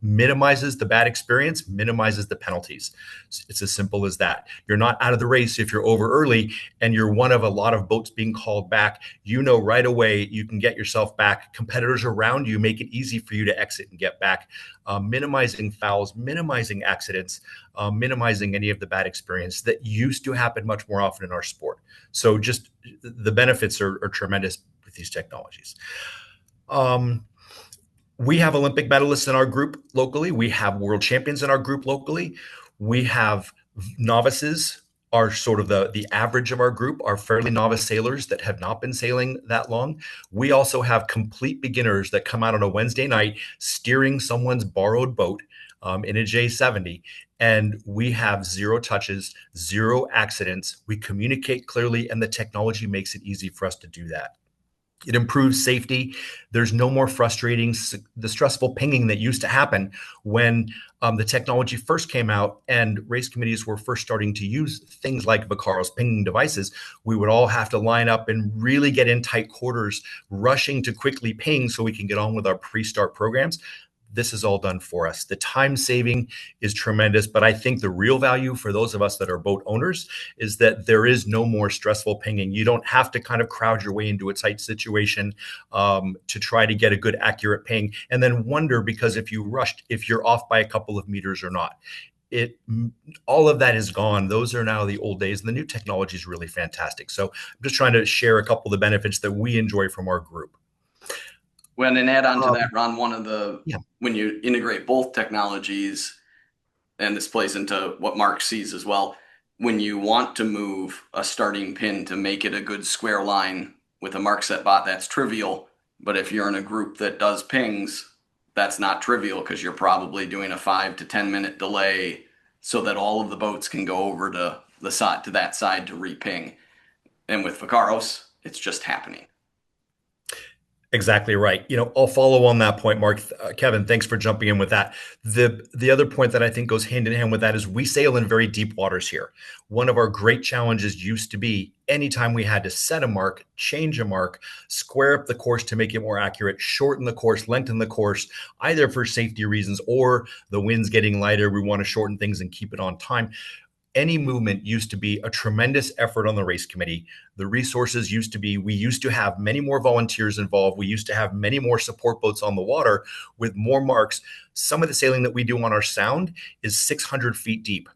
Speaker 5: Minimizes the bad experience, minimizes the penalties. It's as simple as that. You're not out of the race if you're over early and you're one of a lot of boats being called back. You know right away you can get yourself back. Competitors around you make it easy for you to exit and get back. Minimizing fouls, minimizing accidents, minimizing any of the bad experience that used to happen much more often in our sport. So just the benefits are tremendous with these technologies. We have Olympic medalists in our group locally. We have world champions in our group locally. We have novices, are sort of the average of our group, are fairly novice sailors that have not been sailing that long. We also have complete beginners that come out on a Wednesday night steering someone's borrowed boat in a J70. And we have 0 touches, 0 accidents. We communicate clearly, and the technology makes it easy for us to do that. It improves safety. There's no more frustrating, the stressful pinging that used to happen when the technology first came out and race committees were first starting to use things like Vakaros pinging devices. We would all have to line up and really get in tight quarters, rushing to quickly ping so we can get on with our pre-start programs. This is all done for us. The time saving is tremendous, but I think the real value for those of us that are boat owners is that there is no more stressful pinging. You don't have to kind of crowd your way into a tight situation to try to get a good, accurate ping, and then wonder because if you rushed, if you're off by a couple of meters or not. All of that is gone. Those are now the old days, and the new technology is really fantastic. So I'm just trying to share a couple of the benefits that we enjoy from our group.
Speaker 1: When an add on to that, Ron, when you integrate both technologies, and this plays into what Mark sees as well, when you want to move a starting pin to make it a good square line with a MarkSetBot, that's trivial. But if you're in a group that does pings, that's not trivial because you're probably doing a 5 to 10 minute delay so that all of the boats can go over to the side, to that side to reping. And with Vakaros, it's just happening.
Speaker 5: Exactly right. I'll follow on that point, Mark. Kevin, thanks for jumping in with that. The other point that I think goes hand in hand with that is we sail in very deep waters here. One of our great challenges used to be anytime we had to set a mark, change a mark, square up the course to make it more accurate, shorten the course, lengthen the course, either for safety reasons or the wind's getting lighter, we want to shorten things and keep it on time. Any movement used to be a tremendous effort on the race committee. The resources we used to have many more volunteers involved. We used to have many more support boats on the water with more marks. Some of the sailing that we do on our sound is 600 feet deep.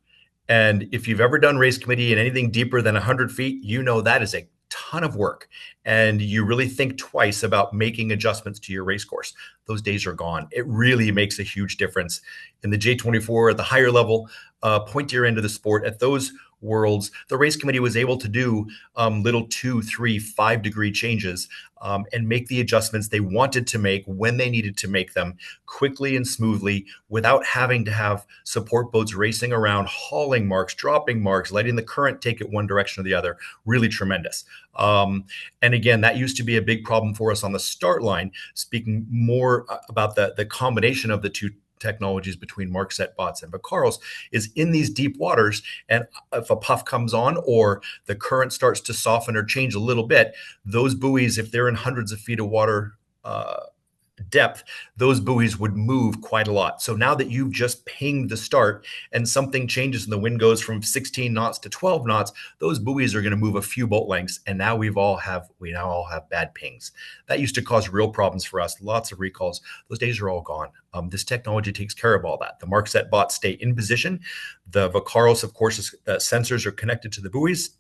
Speaker 5: And if you've ever done race committee and anything deeper than 100 feet, that is a ton of work. And you really think twice about making adjustments to your race course. Those days are gone. It really makes a huge difference. In the J24 at the higher level, pointier end of the sport, at those worlds, the race committee was able to do little 2, 3, 5 degree changes and make the adjustments they wanted to make when they needed to make them quickly and smoothly without having to have support boats racing around, hauling marks, dropping marks, letting the current take it one direction or the other. Really tremendous. And again, that used to be a big problem for us on the start line. Speaking more about the combination of the two technologies between MarkSetBots and Vakaros is in these deep waters. And if a puff comes on or the current starts to soften or change a little bit, those buoys, if they're in hundreds of feet of water depth, those buoys would move quite a lot. So now that you've just pinged the start and something changes and the wind goes from 16 knots to 12 knots, those buoys are going to move a few boat lengths. And now we now all have bad pings. That used to cause real problems for us. Lots of recalls. Those days are all gone. This technology takes care of all that. The MarkSetBots stay in position. The Vakaros, of course, sensors are connected to the buoys.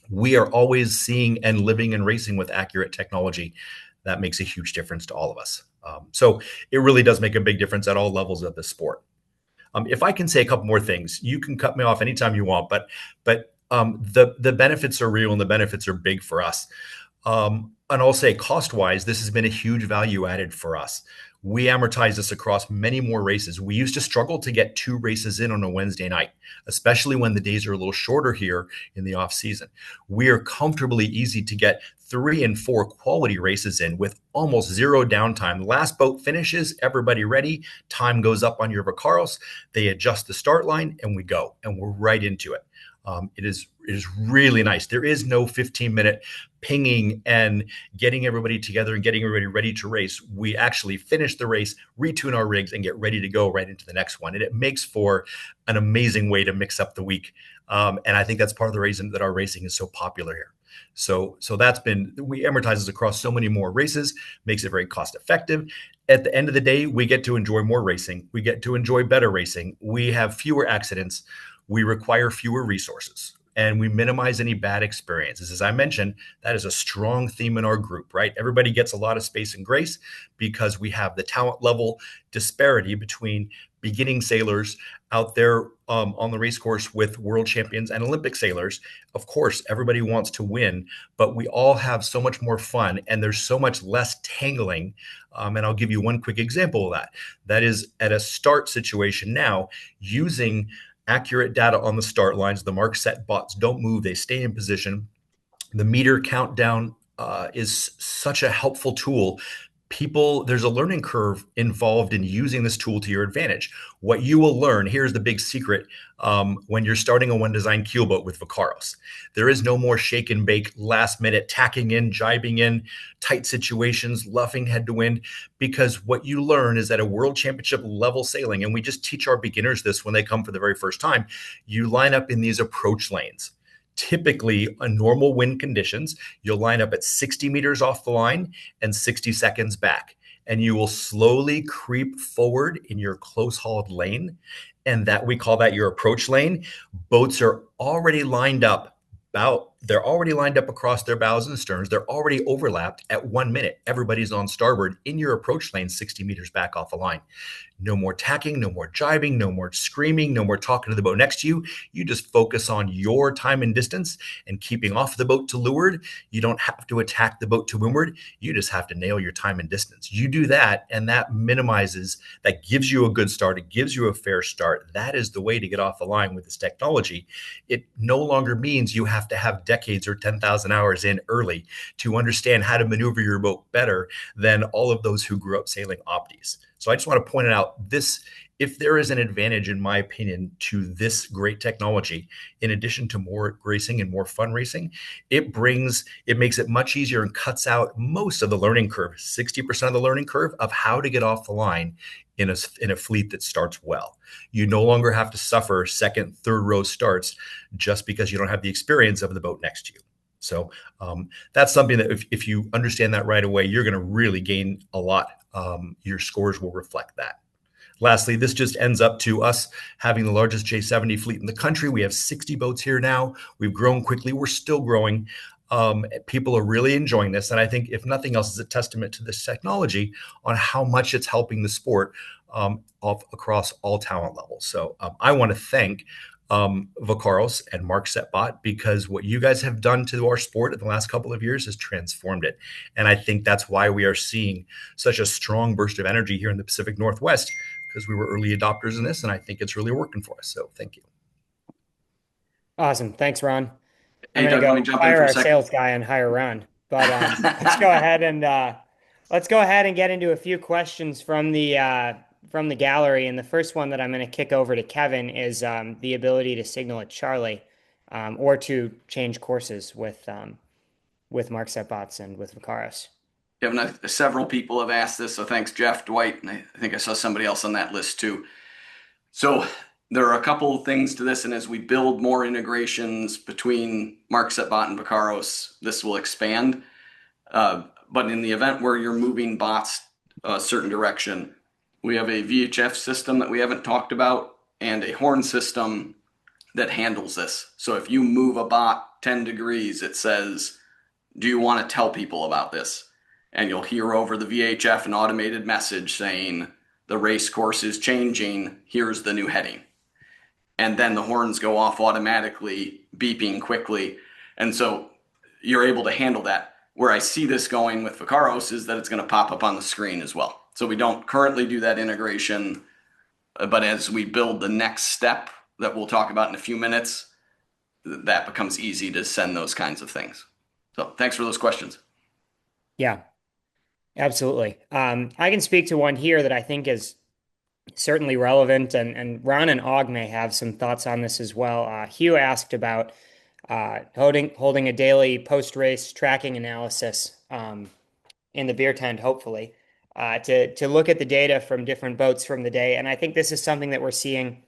Speaker 5: We are always seeing and living and racing with accurate technology. That makes a huge difference to all of us. So it really does make a big difference at all levels of the sport. If I can say a couple more things, you can cut me off anytime you want, but the benefits are real and the benefits are big for us. And I'll say cost-wise, this has been a huge value added for us. We amortize this across many more races. We used to struggle to get 2 races in on a Wednesday night, especially when the days are a little shorter here in the off season. We are comfortably easy to get 3 and 4 quality races in with almost zero downtime. The last boat finishes, everybody ready, time goes up on your Vakaros, they adjust the start line, and we go, and we're right into it. It is really nice. There is no 15-minute pinging and getting everybody together and getting everybody ready to race. We actually finish the race, retune our rigs, and get ready to go right into the next one. And it makes for an amazing way to mix up the week. And I think that's part of the reason that our racing is so popular here. So we amortizes across so many more races, makes it very cost effective. At the end of the day, we get to enjoy more racing. We get to enjoy better racing. We have fewer accidents. We require fewer resources, and we minimize any bad experiences. As I mentioned, that is a strong theme in our group, right? Everybody gets a lot of space and grace because we have the talent level disparity between beginning sailors out there on the race course with world champions and Olympic sailors. Of course, everybody wants to win, but we all have so much more fun, and there's so much less tangling. And I'll give you one quick example of that. That is at a start situation now, using accurate data on the start lines. The MarkSetBots don't move, they stay in position. The meter countdown is such a helpful tool. There's a learning curve involved in using this tool to your advantage. What you will learn, here's the big secret, when you're starting a one design keelboat with Vakaros. There is no more shake and bake, last minute tacking in, jibing in, tight situations, luffing head to wind, because what you learn is at a world championship level sailing, and we just teach our beginners this when they come for the very first time, you line up in these approach lanes. Typically, in normal wind conditions, you'll line up at 60 meters off the line and 60 seconds back, and you will slowly creep forward in your close hauled lane. And that we call that your approach lane. Boats are already lined up. They're already lined up across their bows and sterns. They're already overlapped at 1 minute. Everybody's on starboard in your approach lane, 60 meters back off the line. No more tacking, no more jibing, no more screaming, no more talking to the boat next to you. You just focus on your time and distance and keeping off the boat to leeward. You don't have to attack the boat to windward. You just have to nail your time and distance. You do that, and that gives you a good start. It gives you a fair start. That is the way to get off the line with this technology. It no longer means you have to have decades or 10,000 hours in early to understand how to maneuver your boat better than all of those who grew up sailing opties. So I just want to point it out, if there is an advantage, in my opinion, to this great technology, in addition to more racing and more fun racing, it makes it much easier and cuts out most of the learning curve, 60% of the learning curve of how to get off the line in a fleet that starts well. You no longer have to suffer second, third row starts just because you don't have the experience of the boat next to you. So that's something that if you understand that right away, you're going to really gain a lot. Your scores will reflect that. Lastly, this just ends up to us having the largest J70 fleet in the country. We have 60 boats here now. We've grown quickly. We're still growing. People are really enjoying this. And I think, if nothing else, is a testament to this technology on how much it's helping the sport across all talent levels. So I want to thank Vakaros and MarkSetBot, because what you guys have done to our sport in the last couple of years has transformed it. And I think that's why we are seeing such a strong burst of energy here in the Pacific Northwest, because we were early adopters in this, and I think it's really working for us. So thank you.
Speaker 3: Awesome. Thanks, Ron.
Speaker 1: Hey,
Speaker 3: I'm
Speaker 1: Doug, let
Speaker 3: going
Speaker 1: me
Speaker 3: to
Speaker 1: jump
Speaker 3: go
Speaker 1: in
Speaker 3: hire
Speaker 1: for a
Speaker 3: our
Speaker 1: sec.
Speaker 3: sales guy and hire Ron. But let's go ahead and get into a few questions from the gallery. And the first one that I'm going to kick over to Kevin is the ability to signal at Charlie, or to change courses with MarkSetBots and with Vakaros.
Speaker 1: Kevin, several people have asked this, so thanks, Jeff, Dwight, and I think I saw somebody else on that list too. So there are a couple of things to this, and as we build more integrations between MarkSetBot and Vakaros, this will expand. But in the event where you're moving bots a certain direction, we have a VHF system that we haven't talked about, and a horn system that handles this. So if you move a bot 10 degrees, it says, do you want to tell people about this? And you'll hear over the VHF an automated message saying, the race course is changing, here's the new heading. And then the horns go off automatically, beeping quickly. And so you're able to handle that. Where I see this going with Vakaros is that it's going to pop up on the screen as well. So we don't currently do that integration, but as we build the next step that we'll talk about in a few minutes, that becomes easy to send those kinds of things. So thanks for those questions.
Speaker 3: Yeah, absolutely. I can speak to one here that I think is certainly relevant, and Ron and Og may have some thoughts on this as well. Hugh asked about holding a daily post-race tracking analysis in the beer tent, hopefully, to look at the data from different boats from the day. And I think this is something that we're seeing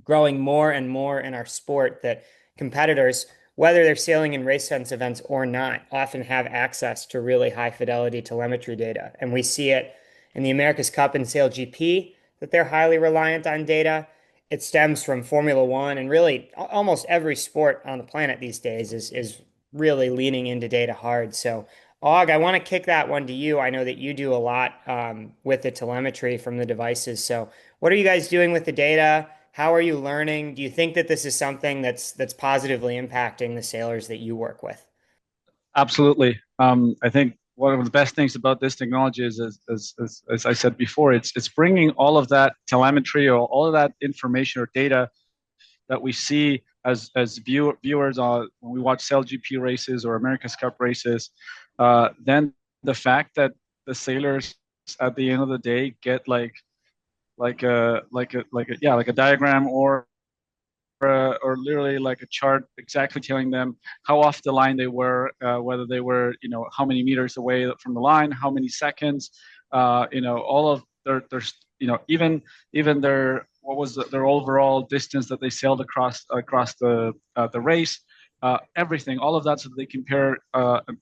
Speaker 3: growing more and more in our sport, that competitors, whether they're sailing in RaceSense events or not, often have access to really high fidelity telemetry data. And we see it in the America's Cup and Sail GP that they're highly reliant on data. It stems from Formula One, and really almost every sport on the planet these days is really leaning into data hard. So, Og, I want to kick that one to you. I know that you do a lot with the telemetry from the devices. So, what are you guys doing with the data? How are you learning? Do you think that this is something that's positively impacting the sailors that you work with?
Speaker 4: Absolutely. I think one of the best things about this technology is, as I said before, it's bringing all of that telemetry or all of that information or data that we see as viewers when we watch Sail GP races or America's Cup races. Then the fact that the sailors at the end of the day get like a diagram or literally like a chart exactly telling them how off the line they were, whether they were, how many meters away from the line, how many seconds, all of their even their what was their overall distance that they sailed across the race, everything, all of that, so that they compare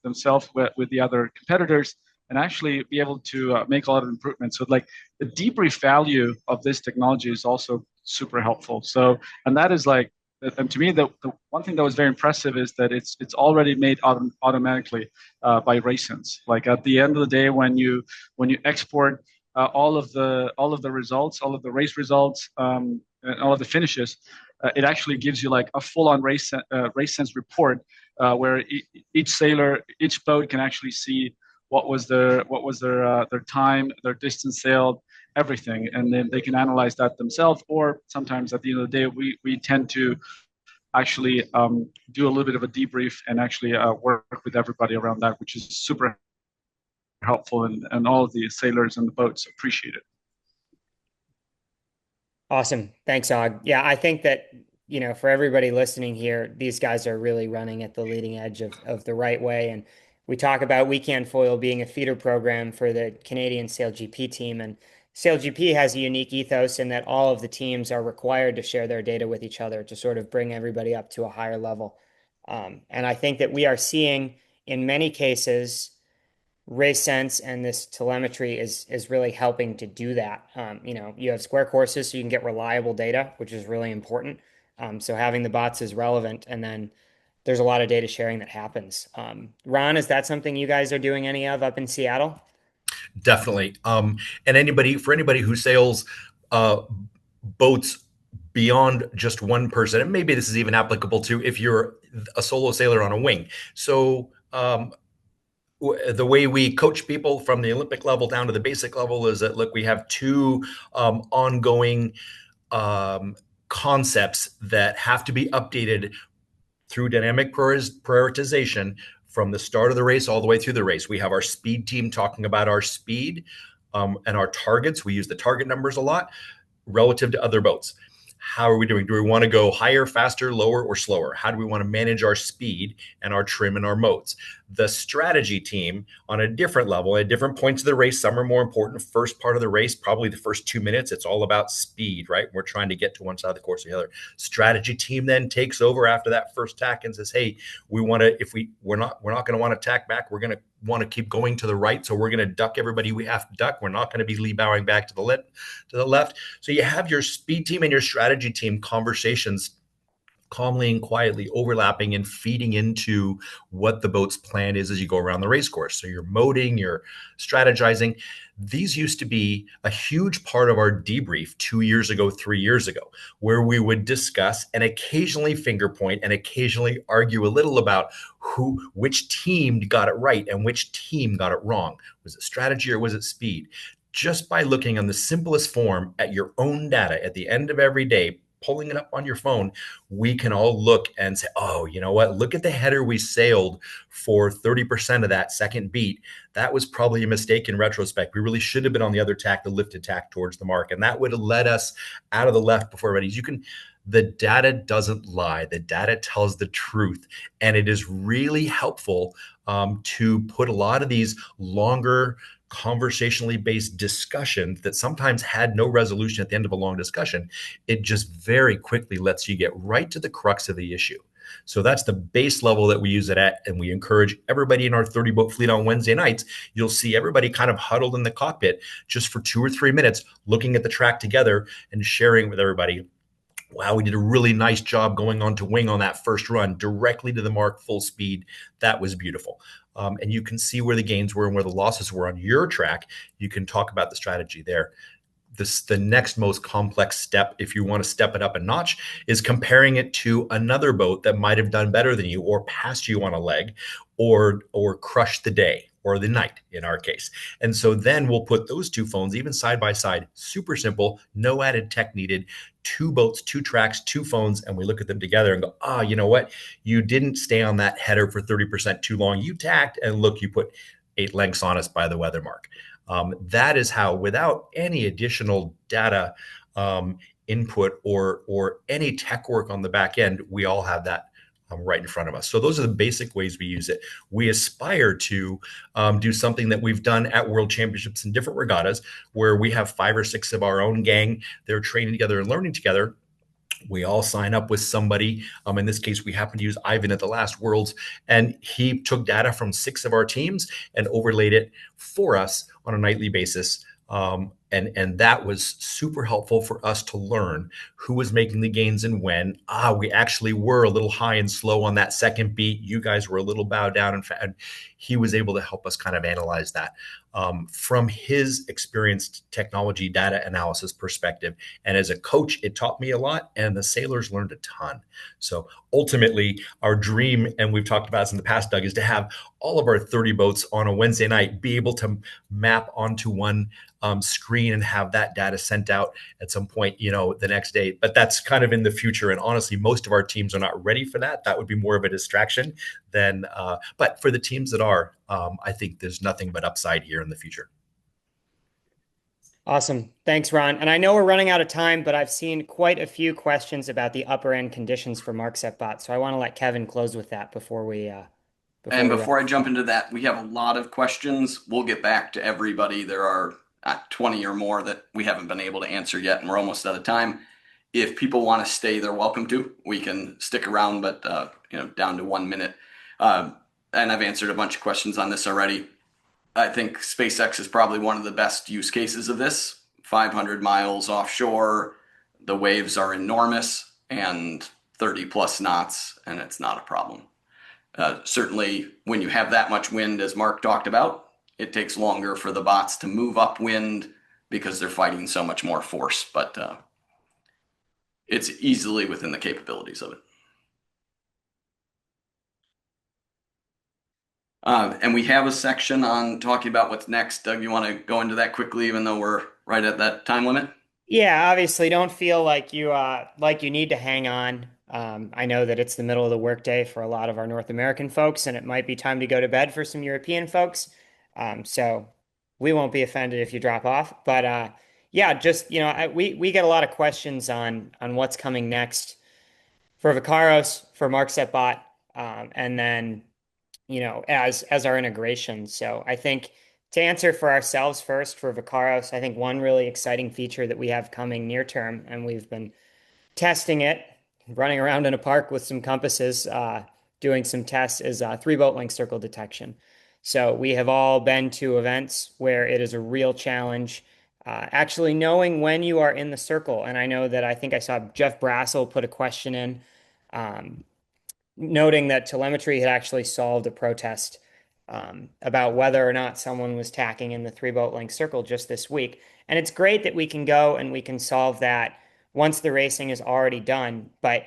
Speaker 4: themselves with the other competitors and actually be able to make a lot of improvements. So like the debrief value of this technology is also super helpful. So, and that is like, and to me, the one thing that was very impressive is that it's already made automatically by RaceSense. Like at the end of the day, when you export all of the results, all of the race results, and all of the finishes, it actually gives you like a full-on RaceSense report where each boat can actually see what was their time, their distance sailed, everything, and then they can analyze that themselves. Or sometimes at the end of the day, we tend to actually do a little bit of a debrief and actually work with everybody around that, which is super helpful, and all of the sailors and the boats appreciate it.
Speaker 3: Awesome. Thanks, Og. Yeah, I think that, for everybody listening here, these guys are really running at the leading edge of the right way. And we talk about Weekend Foil being a feeder program for the Canadian Sail GP team. And Sail GP has a unique ethos in that all of the teams are required to share their data with each other to sort of bring everybody up to a higher level. And I think that we are seeing, in many cases, RaceSense and this telemetry is really helping to do that. You have square courses, so you can get reliable data, which is really important. So having the bots is relevant, and then there's a lot of data sharing that happens. Ron, is that something you guys are doing any of up in Seattle?
Speaker 5: Definitely. And for anybody who sails boats beyond just one person, and maybe this is even applicable to if you're a solo sailor on a wing. So the way we coach people from the Olympic level down to the basic level is that, look, we have two ongoing concepts that have to be updated through dynamic prioritization from the start of the race all the way through the race. We have our speed team talking about our speed and our targets. We use the target numbers a lot relative to other boats. How are we doing? Do we want to go higher, faster, lower, or slower? How do we want to manage our speed and our trim and our modes? The strategy team on a different level, at different points of the race, some are more important. First part of the race, probably the first 2 minutes, it's all about speed, right? We're trying to get to one side of the course or the other. Strategy team then takes over after that first tack and says, hey, we want to, we're not going to want to tack back. We're going to want to keep going to the right. So we're going to duck everybody we have to duck. We're not going to be lee bowing back to the left. So you have your speed team and your strategy team conversations calmly and quietly overlapping and feeding into what the boat's plan is as you go around the race course. So you're moding, you're strategizing. These used to be a huge part of our debrief 2 years ago, 3 years ago, where we would discuss and occasionally finger point and occasionally argue a little about which team got it right and which team got it wrong. Was it strategy or was it speed? just by looking on the simplest form at your own data at the end of every day, pulling it up on your phone, we can all look and say, oh, you know what? Look at the header we sailed for 30% of that second beat. That was probably a mistake in retrospect. We really should have been on the other tack, the lifted tack towards the mark. And that would have led us out of the left before everybody. The data doesn't lie. The data tells the truth. And it is really helpful to put a lot of these longer conversationally based discussions that sometimes had no resolution at the end of a long discussion. It just very quickly lets you get right to the crux of the issue. So that's the base level that we use it at. And we encourage everybody in our 30 boat fleet on Wednesday nights. You'll see everybody kind of huddled in the cockpit just for 2 or 3 minutes, looking at the track together and sharing with everybody. Wow, we did a really nice job going on to wing on that first run directly to the mark, full speed. That was beautiful. And you can see where the gains were and where the losses were on your track. You can talk about the strategy there. The next most complex step, if you want to step it up a notch, is comparing it to another boat that might have done better than you or passed you on a leg or crushed the day or the night in our case. And so then we'll put those two phones even side by side, super simple, no added tech needed, 2 boats, 2 tracks, 2 phones, and we look at them together and go, you know what? You didn't stay on that header for 30% too long. You tacked and look, you put 8 lengths on us by the weather mark. That is how, without any additional data input or any tech work on the back end, we all have that right in front of us. So those are the basic ways we use it. We aspire to do something that we've done at World Championships in different regattas, where we have 5 or 6 of our own gang. They're training together and learning together. We all sign up with somebody. In this case, we happened to use Ivan at the last Worlds, and he took data from 6 of our teams and overlaid it for us on a nightly basis. And that was super helpful for us to learn who was making the gains and when. We actually were a little high and slow on that second beat. You guys were a little bowed down, and he was able to help us kind of analyze that from his experienced technology data analysis perspective. And as a coach, it taught me a lot, and the sailors learned a ton. So ultimately, our dream, and we've talked about this in the past, Doug, is to have all of our 30 boats on a Wednesday night be able to map onto one screen and have that data sent out at some point, the next day. But that's kind of in the future. And honestly, most of our teams are not ready for that. That would be more of a distraction than, but for the teams that are, I think there's nothing but upside here in the future.
Speaker 3: Awesome. Thanks, Ron. And I know we're running out of time, but I've seen quite a few questions about the upper end conditions for MarkSetBot. So I want to let Kevin close with that before
Speaker 1: I jump into that, we have a lot of questions. We'll get back to everybody. There are 20 or more that we haven't been able to answer yet, and we're almost out of time. If people want to stay, they're welcome to. We can stick around, but down to 1 minute. And I've answered a bunch of questions on this already. I think SpaceX is probably one of the best use cases of this. 500 miles offshore, the waves are enormous, and 30 plus knots, and it's not a problem. Certainly, when you have that much wind, as Mark talked about, it takes longer for the bots to move upwind because they're fighting so much more force, but it's easily within the capabilities of it. And we have a section on talking about what's next. Doug, you want to go into that quickly, even though we're right at that time limit?
Speaker 3: Yeah, obviously, don't feel like you need to hang on. I know that it's the middle of the workday for a lot of our North American folks, and it might be time to go to bed for some European folks. So we won't be offended if you drop off. But yeah, just we get a lot of questions on what's coming next for Vakaros, for MarkSetBot, and then as our integration. So I think to answer for ourselves first for Vakaros, I think one really exciting feature that we have coming near term, and we've been testing it, running around in a park with some compasses, doing some tests, is 3-boat length circle detection. So we have all been to events where it is a real challenge actually knowing when you are in the circle. And I think I saw Jeff Brassel put a question in noting that telemetry had actually solved a protest about whether or not someone was tacking in the 3-boat length circle just this week. And it's great that we can go and we can solve that once the racing is already done. But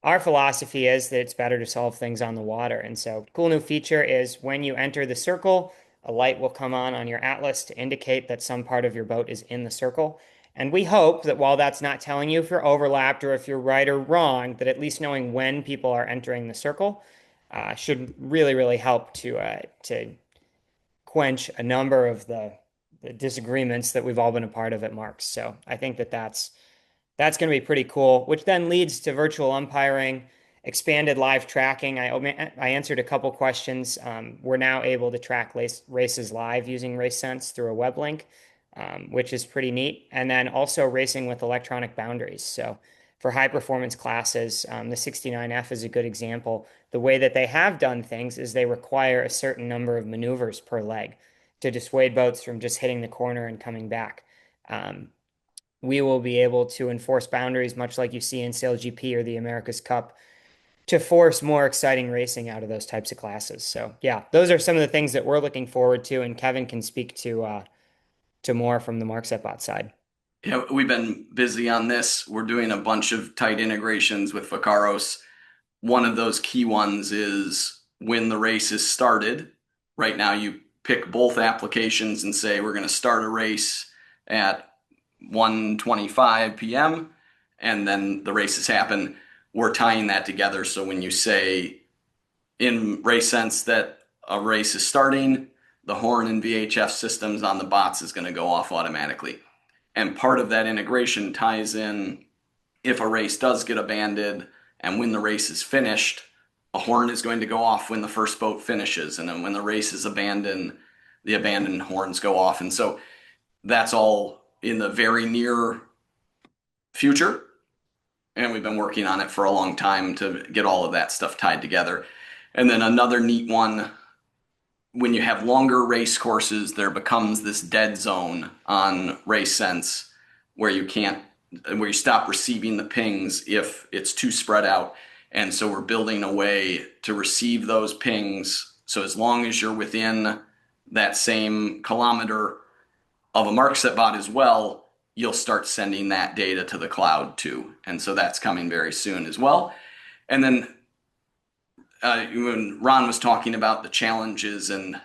Speaker 3: our philosophy is that it's better to solve things on the water. And so cool new feature is when you enter the circle, a light will come on your atlas to indicate that some part of your boat is in the circle. And we hope that while that's not telling you if you're overlapped or if you're right or wrong, that at least knowing when people are entering the circle should really, really help to quench a number of the disagreements that we've all been a part of at Marks. So I think that that's going to be pretty cool, which then leads to virtual umpiring, expanded live tracking. I answered a couple questions. We're now able to track races live using RaceSense through a web link, which is pretty neat. And then also racing with electronic boundaries. So for high performance classes, the 69F is a good example. The way that they have done things is they require a certain number of maneuvers per leg to dissuade boats from just hitting the corner and coming back. We will be able to enforce boundaries, much like you see in SailGP or the America's Cup, to force more exciting racing out of those types of classes. So yeah, those are some of the things that we're looking forward to, and Kevin can speak to more from the MarkSetBot side.
Speaker 1: Yeah, we've been busy on this. We're doing a bunch of tight integrations with Vakaros. One of those key ones is when the race is started. Right now, you pick both applications and say, we're going to start a race at 1:25 p.m. and then the races happen. We're tying that together. So when you say in RaceSense that a race is starting, the horn and VHF systems on the bots is going to go off automatically. And part of that integration ties in if a race does get abandoned and when the race is finished, a horn is going to go off when the first boat finishes. And then when the race is abandoned, the abandoned horns go off. And so that's all in the very near future. And we've been working on it for a long time to get all of that stuff tied together. And then another neat one, when you have longer race courses, there becomes this dead zone on RaceSense where you stop receiving the pings if it's too spread out. And so we're building a way to receive those pings. So as long as you're within that same kilometer of a MarkSetBot as well, you'll start sending that data to the cloud too. And so that's coming very soon as well. And then when Ron was talking about the challenges and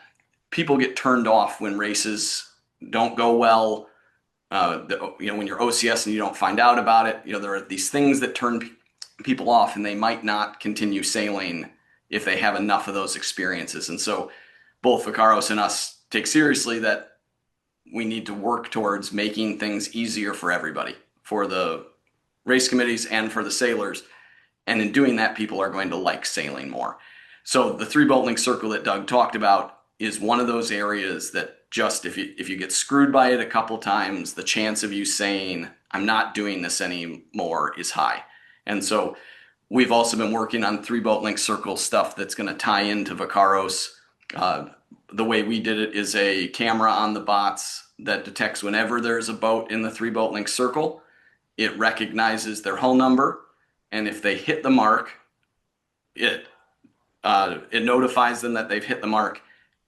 Speaker 1: people get turned off when races don't go well, when you're OCS and you don't find out about it, there are these things that turn people off and they might not continue sailing if they have enough of those experiences. And so both Vakaros and us take seriously that we need to work towards making things easier for everybody, for the race committees and for the sailors. And in doing that, people are going to like sailing more. So the 3-boat link circle that Doug talked about is one of those areas that just if you get screwed by it a couple times, the chance of you saying, I'm not doing this anymore is high. And so we've also been working on 3-boat link circle stuff that's going to tie into Vakaros. The way we did it is a camera on the bots that detects whenever there's a boat in the 3-boat link circle. It recognizes their hull number, and if they hit the mark, it notifies them that they've hit the mark.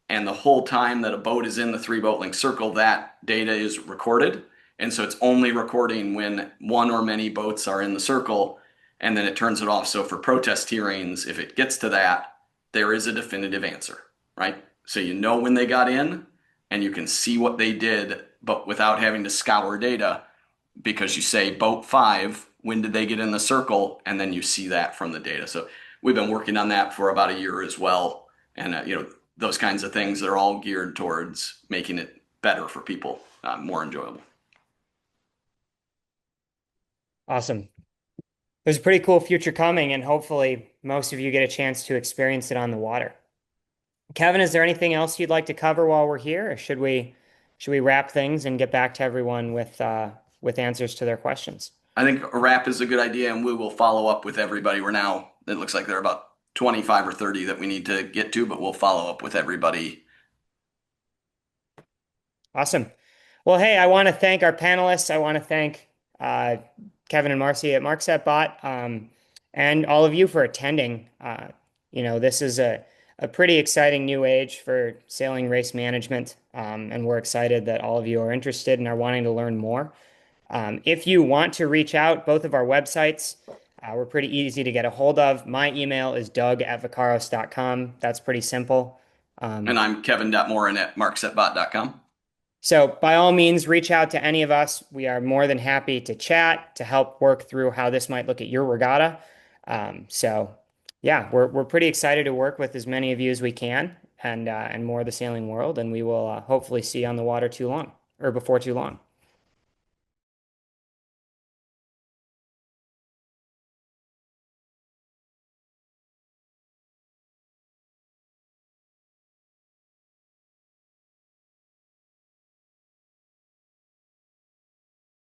Speaker 1: And the whole time that a boat is in the 3-boat link circle, that data is recorded. And so it's only recording when one or many boats are in the circle, and then it turns it off. So for protest hearings, if it gets to that, there is a definitive answer, right? So you know when they got in, and you can see what they did, but without having to scour data, because you say boat 5, when did they get in the circle? And then you see that from the data. So we've been working on that for about a year as well. And, those kinds of things are all geared towards making it better for people, more enjoyable.
Speaker 3: Awesome. There's a pretty cool future coming, and hopefully most of you get a chance to experience it on the water. Kevin, is there anything else you'd like to cover while we're here, or should we wrap things and get back to everyone with answers to their questions?
Speaker 1: I think a wrap is a good idea, and we will follow up with everybody. It looks like there are about 25 or 30 that we need to get to, but we'll follow up with everybody.
Speaker 3: Awesome. Well, hey, I want to thank our panelists. I want to thank Kevin and Marcy at MarkSetBot, and all of you for attending. This is a pretty exciting new age for sailing race management, and we're excited that all of you are interested and are wanting to learn more. If you want to reach out, both of our websites, we're pretty easy to get a hold of. My email is doug@vakaros.com. That's pretty simple.
Speaker 1: And I'm Kevin.Morin at MarkSetBot.com.
Speaker 3: So by all means, reach out to any of us. We are more than happy to chat, to help work through how this might look at your regatta. So yeah, we're pretty excited to work with as many of you as we can and more of the sailing world. And we will hopefully see you on the water too long or before too long.